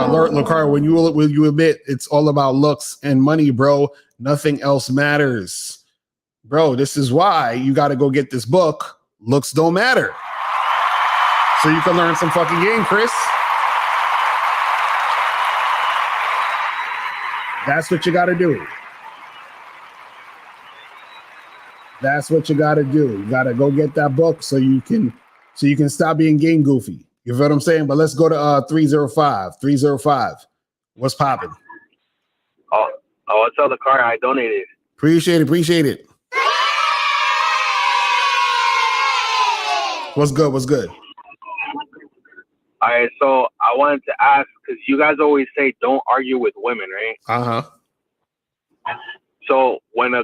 Locario, when you admit it's all about looks and money, bro, nothing else matters. Bro, this is why you got to go get this book, Looks Don't Matter. So you can learn some fucking game, Chris. That's what you got to do. That's what you got to do. You got to go get that book so you can stop being game goofy. You feel what I'm saying? But let's go to 305. 305. What's popping? Oh, I'll tell the car I donated. Appreciate it. What's good? All right, so I wanted to ask, because you guys always say don't argue with women, right? Uh-huh. So when a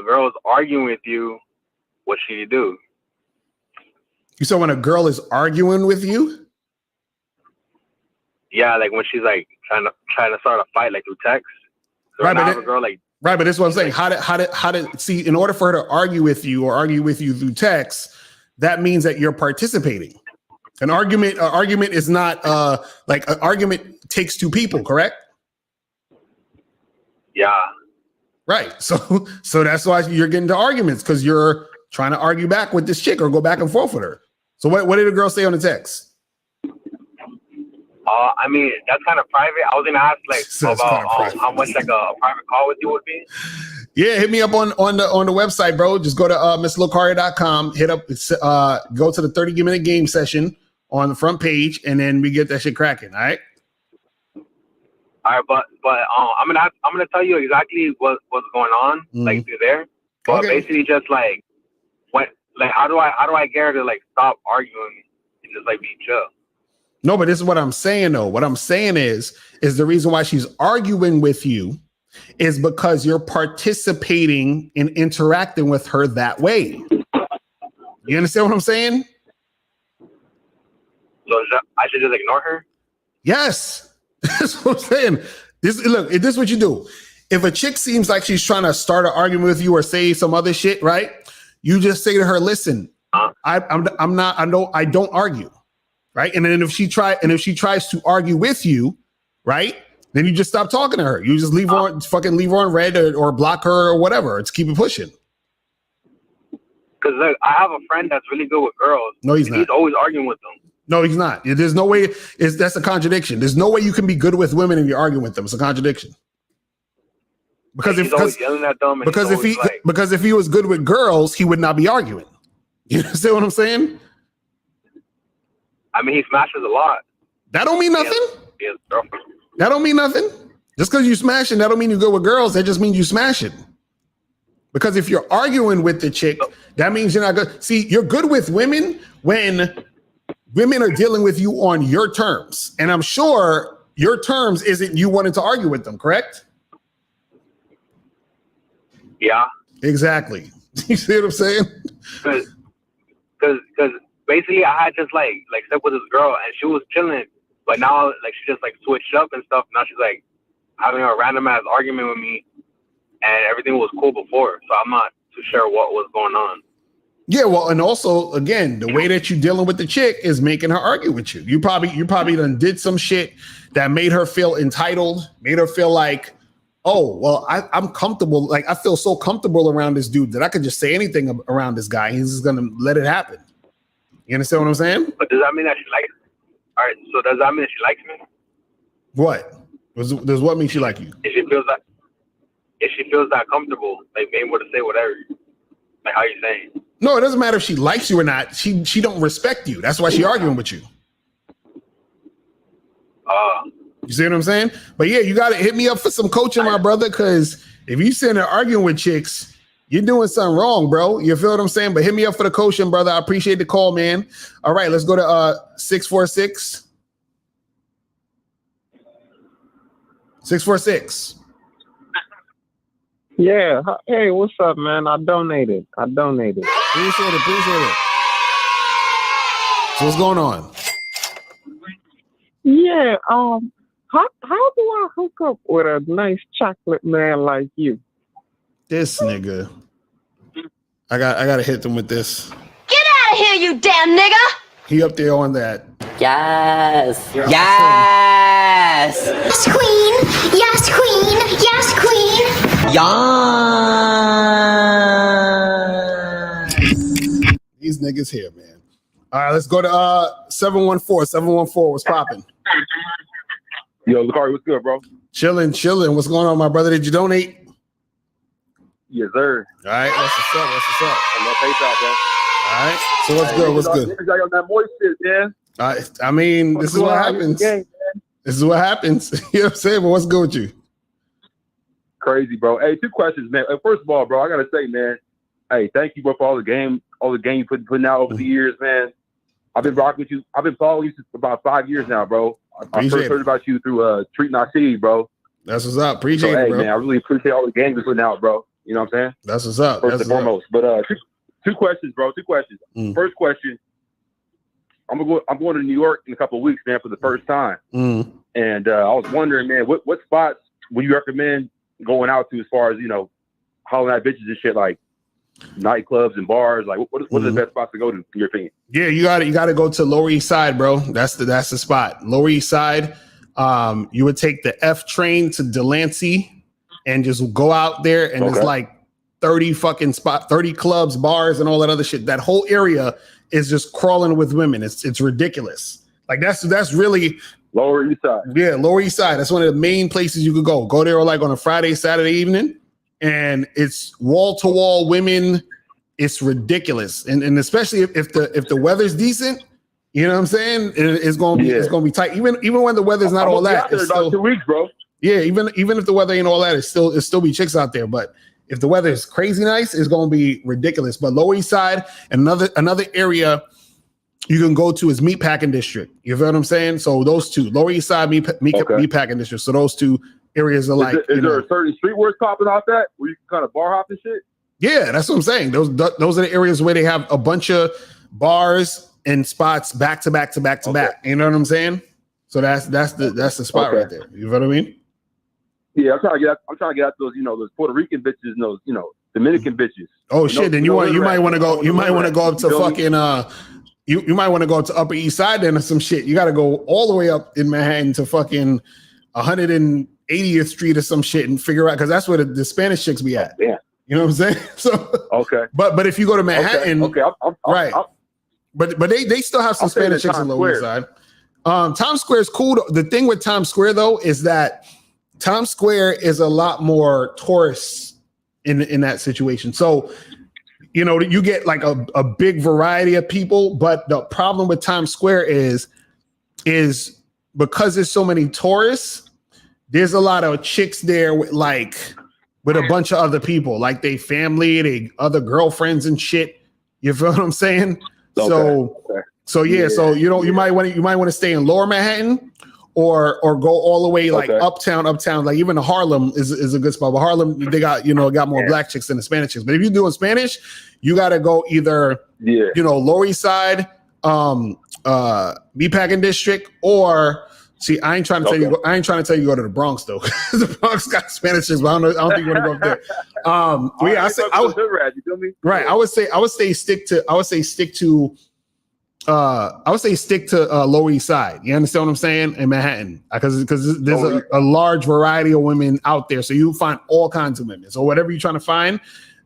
girl's arguing with you, what should you do? You said when a girl is arguing with you? Yeah, like when she's like trying to start a fight like through text. So right, but but that's what I'm saying. How did see, in order for her to argue with you through text, that means that you're participating. An argument is not like an argument takes two people, correct? Yeah. Right. So that's why you're getting to arguments, because you're trying to argue back with this chick or go back and forth with her. So what did the girl say on the text? I mean, that's kind of private. I was gonna ask about how much like a private call with you would be. Yeah, hit me up on the website, bro. Just go to mrlocario.com, hit up, go to the 30-minute game session on the front page, and then we get that shit cracking. All right. All right, but I'm gonna tell you exactly what's going on, like through there. But basically, just like how do I get her to like stop arguing and just like be chill? No, but this is what I'm saying though. What I'm saying is the reason why she's arguing with you is because you're participating in interacting with her that way. You understand what I'm saying? So I should just ignore her? Yes. That's what I'm saying. This is what you do. If a chick seems like she's trying to start an argument with you or say some other shit, right? You just say to her, listen, I don't argue. Right. And then if she tries to argue with you, right, then you just stop talking to her. You just leave her on red or block her or whatever. It's keep it pushing. Because I have a friend that's really good with girls. No, he's not. He's always arguing with them. No, he's not. There's no way. That's a contradiction. There's no way you can be good with women and you're arguing with them. It's a contradiction. Because he's always yelling at them. Because if he was good with girls, he would not be arguing. You understand what I'm saying? I mean, he smashes a lot. That don't mean nothing. He has girlfriend. That don't mean nothing. Just because you smashing, that don't mean you're good with girls. That just means you smashing. Because if you're arguing with the chick, that means you're not good. See, you're good with women when women are dealing with you on your terms. And I'm sure your terms isn't you wanting to argue with them, correct? Yeah. Exactly. You see what I'm saying? Because basically I had just like slept with this girl and she was chilling, but now like she just like switched up and stuff. Now she's like having a random ass argument with me, and everything was cool before, so I'm not too sure what was going on. Yeah, well, and also again, the way that you're dealing with the chick is making her argue with you. You probably done did some shit that made her feel entitled, made her feel like, oh, well, I'm comfortable. Like I feel so comfortable around this dude that I could just say anything around this guy. He's just gonna let it happen. You understand what I'm saying? But does that mean that she likes? All right. So does that mean she likes me? What? Does what mean she like you? If she feels that comfortable, like being able to say whatever, like how you saying? No, it doesn't matter if she likes you or not. She don't respect you. That's why she arguing with you. You see what I'm saying? But yeah, you got to hit me up for some coaching, my brother, because if you sitting there arguing with chicks, you're doing something wrong, bro. You feel what I'm saying? But hit me up for the coaching, brother. I appreciate the call, man. All right, let's go to 646. 646. Yeah. Hey, what's up, man? I donated. Appreciate it. So what's going on? Yeah. How do I hook up with a nice chocolate man like you? This nigga. I gotta hit them with this. Get out of here, you damn nigga! He up there on that. Yes. Yeah. Yes. Yes, queen. Yes, queen. Yes, queen. Yes. These niggas here, man. All right, let's go to 714. 714, what's popping? Yo, Locario, what's good, bro? Chilling. What's going on, my brother? Did you donate? Yes, sir. All right, what's up? I'm gonna pay out, bro. All right, so what's good? Y'all on that moist shit, man. I mean, this is what happens. This is what happens. You know what I'm saying? But what's good with you? Crazy, bro. Hey, 2 questions, man. First of all, bro, I gotta say, man, hey, thank you, bro, for all the game you putting out over the years, man. I've been rocking with you. I've been following you for about 5 years now, bro. I first heard about you through Treating Our City, bro. That's what's up. Appreciate it, bro. Man, I really appreciate all the games you're putting out, bro. You know what I'm saying? That's what's up. First and foremost. But two questions, bro. 2 questions. First question. I'm going to New York in a couple of weeks, man, for the first time. And I was wondering, man, what spots would you recommend going out to as far as, hollering at bitches and shit, like nightclubs and bars? Like, what are the best spots to go to, in your opinion? Yeah, you got to go to Lower East Side, bro. That's the spot. Lower East Side. You would take the F train to Delancey and just go out there, and there's like 30 clubs, bars, and all that other shit. That whole area is just crawling with women. It's ridiculous. Like that's really Lower East Side. Yeah, Lower East Side. That's one of the main places you could go. Go there like on a Friday, Saturday evening, and it's wall to wall women. It's ridiculous, and especially if the weather's decent. You know what I'm saying? It's gonna be tight. Even when the weather's not all that. It's about 2 weeks, bro. Yeah, even if the weather ain't all that, it's still be chicks out there. But if the weather is crazy nice, it's gonna be ridiculous. But Lower East Side, another area you can go to is Meatpacking District. You feel what I'm saying? So those two, Lower East Side, Meatpacking District. So those two areas are like. Is there a certain street where it's popping off that where you can kind of bar hop and shit? Yeah, that's what I'm saying. Those are the areas where they have a bunch of bars and spots back to back. You know what I'm saying? So that's the spot right there. You know what I mean? Yeah, I'm trying to get out those, those Puerto Rican bitches and those, Dominican bitches. Oh shit! Then you might want to go up to fucking you might want to go up to Upper East Side then or some shit. You got to go all the way up in Manhattan to fucking 180th Street or some shit and figure out, because that's where the Spanish chicks be at. Yeah. You know what I'm saying? So but if you go to Manhattan, right? But they still have some Spanish chicks in Lower East Side. Times Square is cool. The thing with Times Square though is that Times Square is a lot more tourists in that situation. So, you get like a big variety of people, but the problem with Times Square is because there's so many tourists, there's a lot of chicks there with a bunch of other people, like they family, they other girlfriends and shit. You feel what I'm saying? So you might want to stay in Lower Manhattan or go all the way uptown. Like even Harlem is a good spot. But Harlem, they got more black chicks than the Spanish chicks. But if you're doing Spanish, you got to go either Lower East Side, Meatpacking District, or See, I ain't trying to tell you. I ain't trying to tell you to go to the Bronx though. The Bronx got Spanish chicks, but I don't think you want to go up there. You feel me? Right. I would say stick to Lower East Side. You understand what I'm saying? In Manhattan, because there's a large variety of women out there, so you find all kinds of women. So whatever you're trying to find,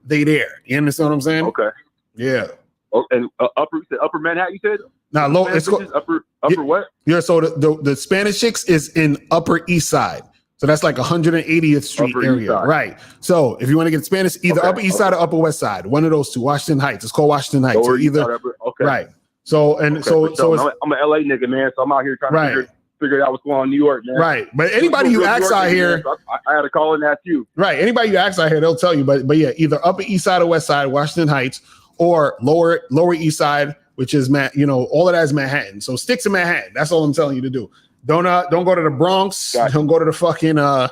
they there. You understand what I'm saying? Okay. Yeah. Oh, and upper Manhattan, you said? Now, low. It's upper what? Yeah. So the Spanish chicks is in Upper East Side. So that's like 180th Street Upper area, right? So if you want to get Spanish, either Upper East Side or Upper West Side, one of those two. Washington Heights. It's called Washington Heights. Lower So either, East Side, okay. Right. So it's, I'm an LA nigga, man. So I'm out here trying to figure out what's going on in New York, man. Right. But anybody you ask out here, so I had to call and ask you. Right. Anybody you ask out here, they'll tell you. But yeah, either Upper East Side or West Side, Washington Heights, or Lower East Side, which is all of that is Manhattan. So stick to Manhattan. That's all I'm telling you to do. Don't go to the Bronx. Gotcha. Don't go to the fucking you know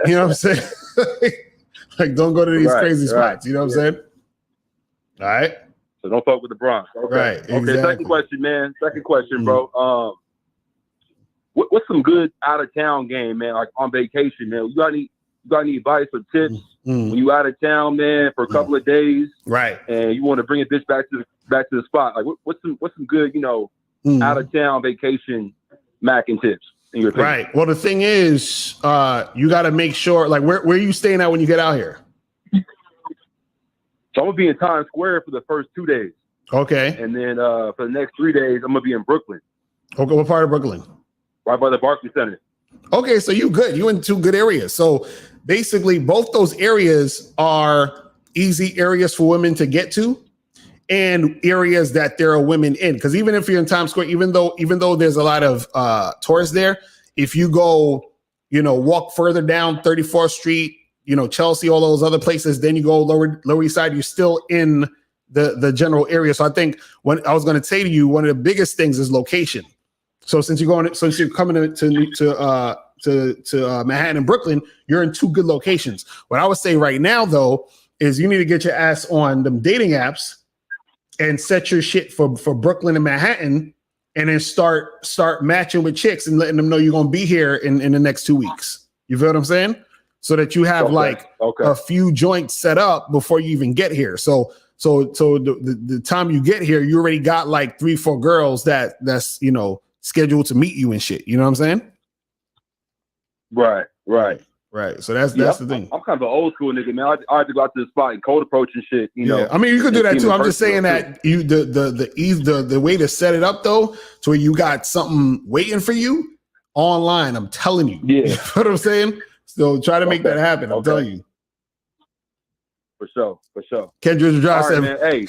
what I'm saying? Like don't go to these crazy spots. You know what I'm saying? All right. So don't fuck with the Bronx. Okay. Right. Exactly. Okay. Second question, man. Bro. What's some good out of town game, man? Like on vacation, man. You got any advice or tips when you out of town, man, for a couple of days, right? And you want to bring a bitch back to the spot. Like what's some good, out of town vacation macking tips in your opinion? Right. Well, the thing is, you got to make sure. Like, where are you staying at when you get out here? So I'm gonna be in Times Square for the first 2 days. Okay. And then for the next 3 days, I'm gonna be in Brooklyn. Okay. What part of Brooklyn? Right by the Barclays Center. Okay, so you good. You in two good areas. So basically, both those areas are easy areas for women to get to, and areas that there are women in. Because even if you're in Times Square, even though there's a lot of tourists there, if you go, walk further down 34th Street, Chelsea, all those other places, then you go Lower East Side, you're still in the general area. So I think when I was going to say to you, one of the biggest things is location. So since you're coming to Manhattan and Brooklyn, you're in two good locations. What I would say right now, though, is you need to get your ass on them dating apps and set your shit for Brooklyn and Manhattan, and then start matching with chicks and letting them know you're gonna be here in the next 2 weeks. You feel what I'm saying? So that you have a few joints set up before you even get here. So the time you get here, you already got like 3-4 girls that's scheduled to meet you and shit. You know what I'm saying? Right. So that's the thing. I'm kind of an old school nigga, man. I had to go out to the spot and cold approach and shit. You know. I mean, you could do that too. I'm just saying that the way to set it up though, to where you got something waiting for you online. I'm telling you. Yeah. You know what I'm saying? So try to make that happen. I'm telling you. For sure. Kendrick Drive said, man, hey.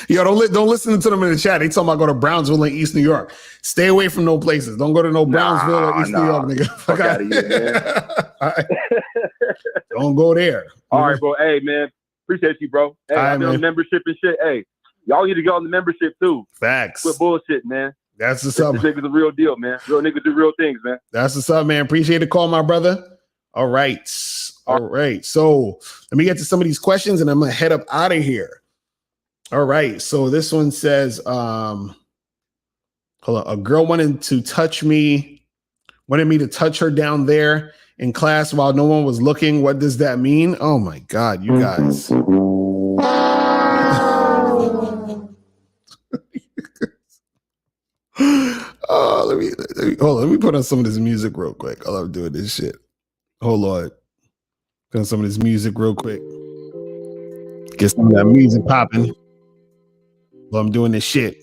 Yo, don't listen to them in the chat. They talking about go to Brownsville in East New York. Stay away from no places. Don't go to no Brownsville or East New York, nigga. Fuck out of here, man. Right. Don't go there. All right, bro. Hey, man. Appreciate you, bro. Hey, I've been on membership and shit. Hey, y'all need to go on the membership too. Facts. Quit bullshit, man. That's what's up. This nigga's a real deal, man. Real niggas do real things, man. That's what's up, man. Appreciate the call, my brother. All right. So let me get to some of these questions and I'm gonna head up out of here. All right. So this one says, hold on. A girl wanted me to touch her down there in class while no one was looking. What does that mean? Oh my God, you guys. Oh, let me put on some of this music real quick. I love doing this shit. Hold on. Put on some of this music real quick. Get some of that music popping while I'm doing this shit.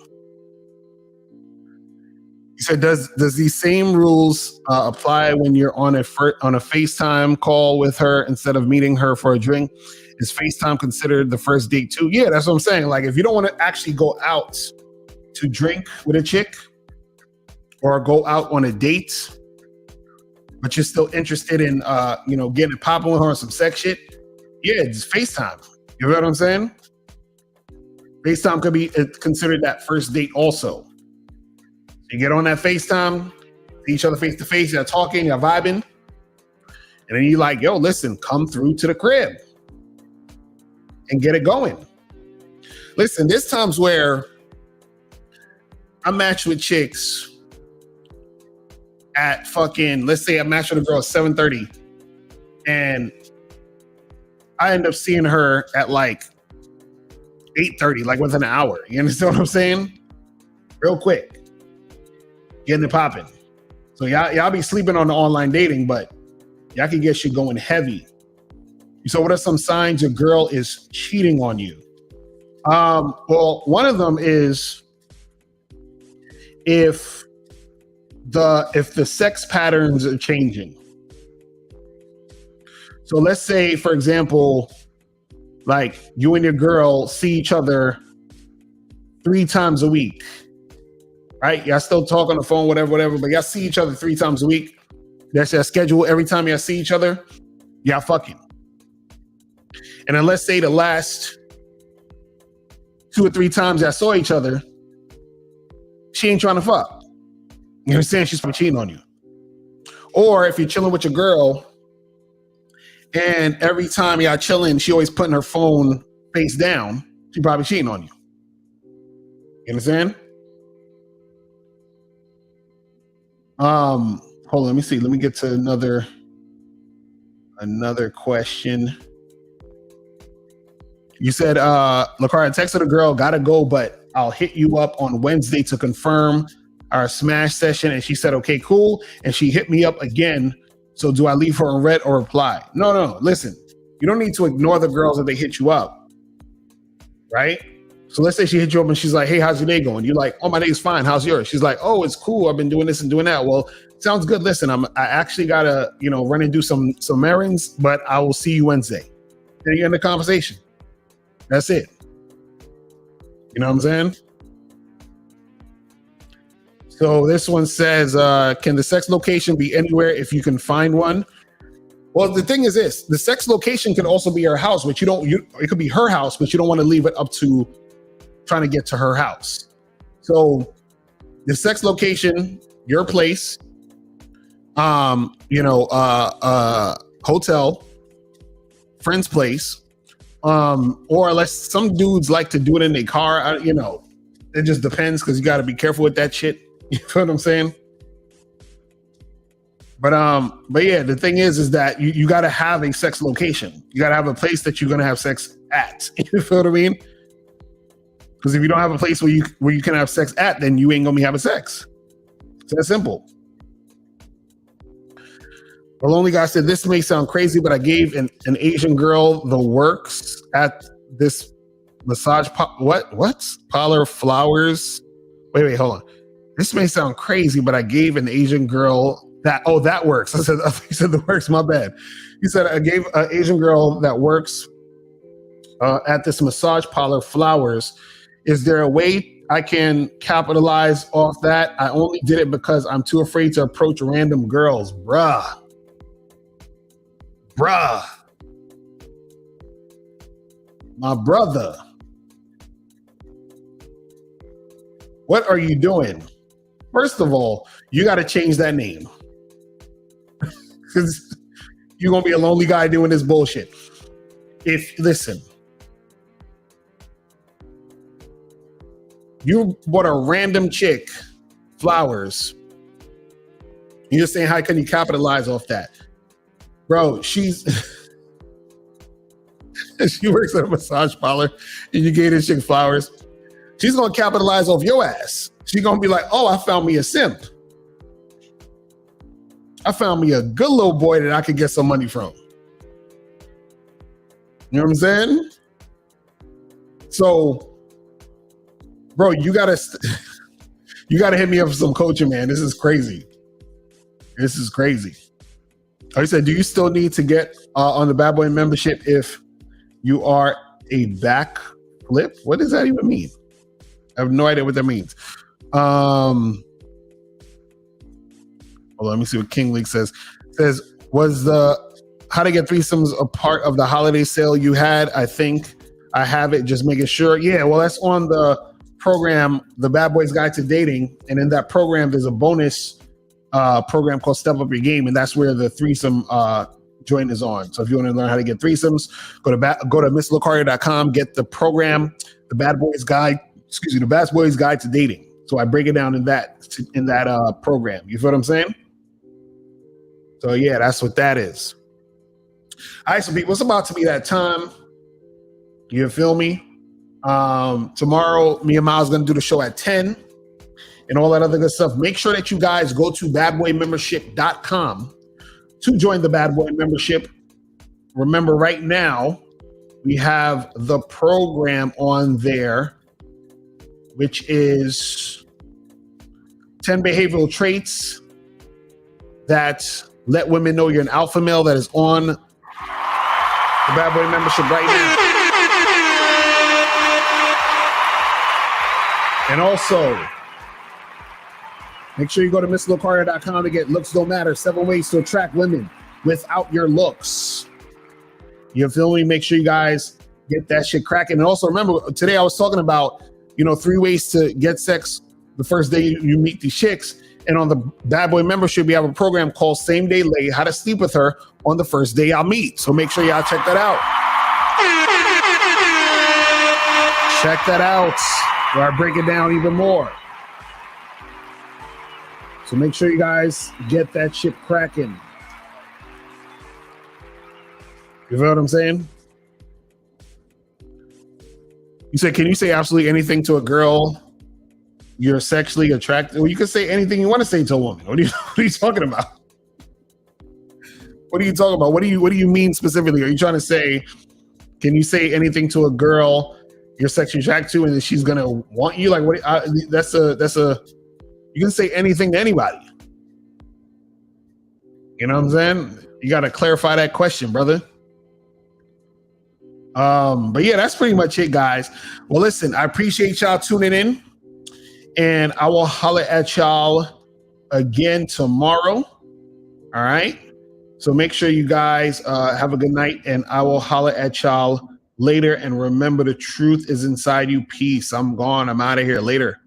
He said, does these same rules apply when you're on a FaceTime call with her instead of meeting her for a drink? Is FaceTime considered the first date too? Yeah, that's what I'm saying. Like, if you don't want to actually go out to drink with a chick or go out on a date, but you're still interested in, getting it popping with her on some sex shit, yeah, it's FaceTime. You know what I'm saying? FaceTime could be considered that first date also. You get on that FaceTime, see each other face to face, you're talking, you're vibing, and then you're like, yo, listen, come through to the crib and get it going. Listen, there's times where I match with chicks at fucking, let's say I match with a girl at 7:30 and I end up seeing her at like 8:30, like within an hour. You understand what I'm saying? Real quick. Getting it popping. So y'all be sleeping on the online dating, but y'all can get shit going heavy. So what are some signs your girl is cheating on you? Well, one of them is if the sex patterns are changing. So let's say, for example, like you and your girl see each other 3 times a week, right? Y'all still talk on the phone, whatever, but y'all see each other 3 times a week. That's your schedule. Every time y'all see each other, y'all fucking. And then let's say the last 2 or 3 times y'all saw each other, she ain't trying to fuck. You understand? She's probably cheating on you. Or if you're chilling with your girl and every time y'all chilling, she always putting her phone face down, she probably cheating on you. You understand? Hold on, let me see. Let me get to another question. You said, Locario, texted a girl, gotta go, but I'll hit you up on Wednesday to confirm our smash session. And she said, okay, cool. And she hit me up again. So do I leave her in red or reply? No. Listen, you don't need to ignore the girls if they hit you up, right? So let's say she hit you up and she's like, hey, how's your day going? You're like, oh, my day's fine. How's yours? She's like, oh, it's cool. I've been doing this and doing that. Well, sounds good. Listen, I actually gotta, run and do some errands, but I will see you Wednesday. And you end the conversation. That's it. You know what I'm saying? So this one says, can the sex location be anywhere if you can find one? Well, the thing is this, the sex location can also be her house, but it could be her house, but you don't want to leave it up to trying to get to her house. So the sex location, your place, hotel, friend's place, or unless some dudes like to do it in their car, it just depends because you got to be careful with that shit. You know what I'm saying? But yeah, the thing is that you got to have a sex location. You got to have a place that you're gonna have sex at. You feel what I mean? Because if you don't have a place where you can have sex at, then you ain't gonna be having sex. It's that simple. The Lonely Guy said, this may sound crazy, but I gave an Asian girl the works at this massage parlor flowers. Wait, hold on. This may sound crazy, but I gave an Asian girl that works. I thought you said the works, my bad. You said I gave an Asian girl that works at this massage parlor flowers. Is there a way I can capitalize off that? I only did it because I'm too afraid to approach random girls. Bruh. My brother. What are you doing? First of all, you got to change that name. Because you're going to be a lonely guy doing this bullshit. Listen, you bought a random chick flowers. You're saying, how can you capitalize off that? Bro, she works at a massage parlor and you gave this chick flowers. She's going to capitalize off your ass. She's going to be like, oh, I found me a simp. I found me a good little boy that I could get some money from. You know what I'm saying? So, bro, you gotta hit me up for some coaching, man. This is crazy. I said, do you still need to get on the Bad Boy membership if you are a backflip? What does that even mean? I have no idea what that means. Hold on, let me see what King League says. It says, was the how to get threesomes a part of the holiday sale you had? I think I have it, just making sure. Yeah, well, that's on the program, the Bad Boys Guide to Dating. And in that program, there's a bonus program called Step Up Your Game. And that's where the threesome joint is on. So if you want to learn how to get threesomes, go to MrLocario.com, get the program, the Bad Boys Guide to Dating. So I break it down in that program. You feel what I'm saying? So yeah, that's what that is. All right, so people, it's about to be that time. You feel me? Tomorrow, me and Miles gonna do the show at 10 and all that other good stuff. Make sure that you guys go to badboymembership.com to join the Bad Boy membership. Remember, right now, we have the program on there, which is 10 behavioral traits that let women know you're an alpha male. That is on the Bad Boy membership right now. And also, make sure you go to MrLocario.com to get Looks Don't Matter, 7 ways to attract women without your looks. You feel me? Make sure you guys get that shit cracking. And also remember, today I was talking about, 3 ways to get sex the first day you meet these chicks. And on the Bad Boy membership, we have a program called Same Day Lay, how to sleep with her on the first day y'all meet. So make sure y'all check that out. Check that out, where I break it down even more. So make sure you guys get that shit cracking. You feel what I'm saying? You said, can you say absolutely anything to a girl you're sexually attracted? Well, you can say anything you want to say to a woman. What are you talking about? What are you talking about? What do you mean specifically? Are you trying to say, can you say anything to a girl you're sexually attracted to and she's gonna want you? Like, what? That's a. You can say anything to anybody. You know what I'm saying? You got to clarify that question, brother. But yeah, that's pretty much it, guys. Well, listen, I appreciate y'all tuning in, and I will holler at y'all again tomorrow. All right. So make sure you guys have a good night, and I will holler at y'all later. And remember, the truth is inside you. Peace. I'm gone. I'm out of here. Later.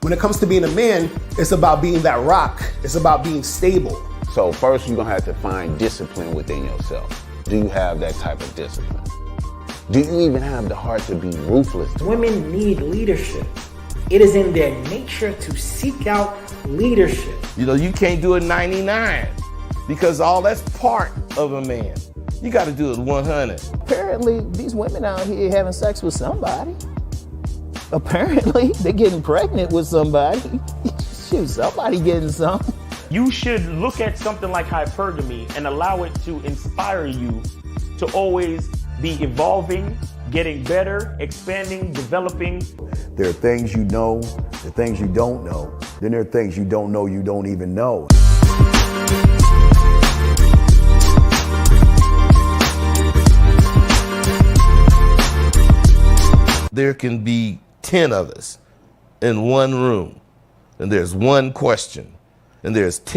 When it comes to being a man, it's about being that rock. It's about being stable. So first, you're gonna have to find discipline within yourself. Do you have that type of discipline? Do you even have the heart to be ruthless? Women need leadership. It is in their nature to seek out leadership. You can't do it 99 because all that's part of a man. You got to do it 100. Apparently, these women out here having sex with somebody. Apparently, they're getting pregnant with somebody. Shoot, somebody getting some. You should look at something like hypergamy and allow it to inspire you to always be evolving, getting better, expanding, developing. There are things you know, there are things you don't know. Then there are things you don't know you don't even know. There can be 10 of us in one room, and there's one question, and there's 10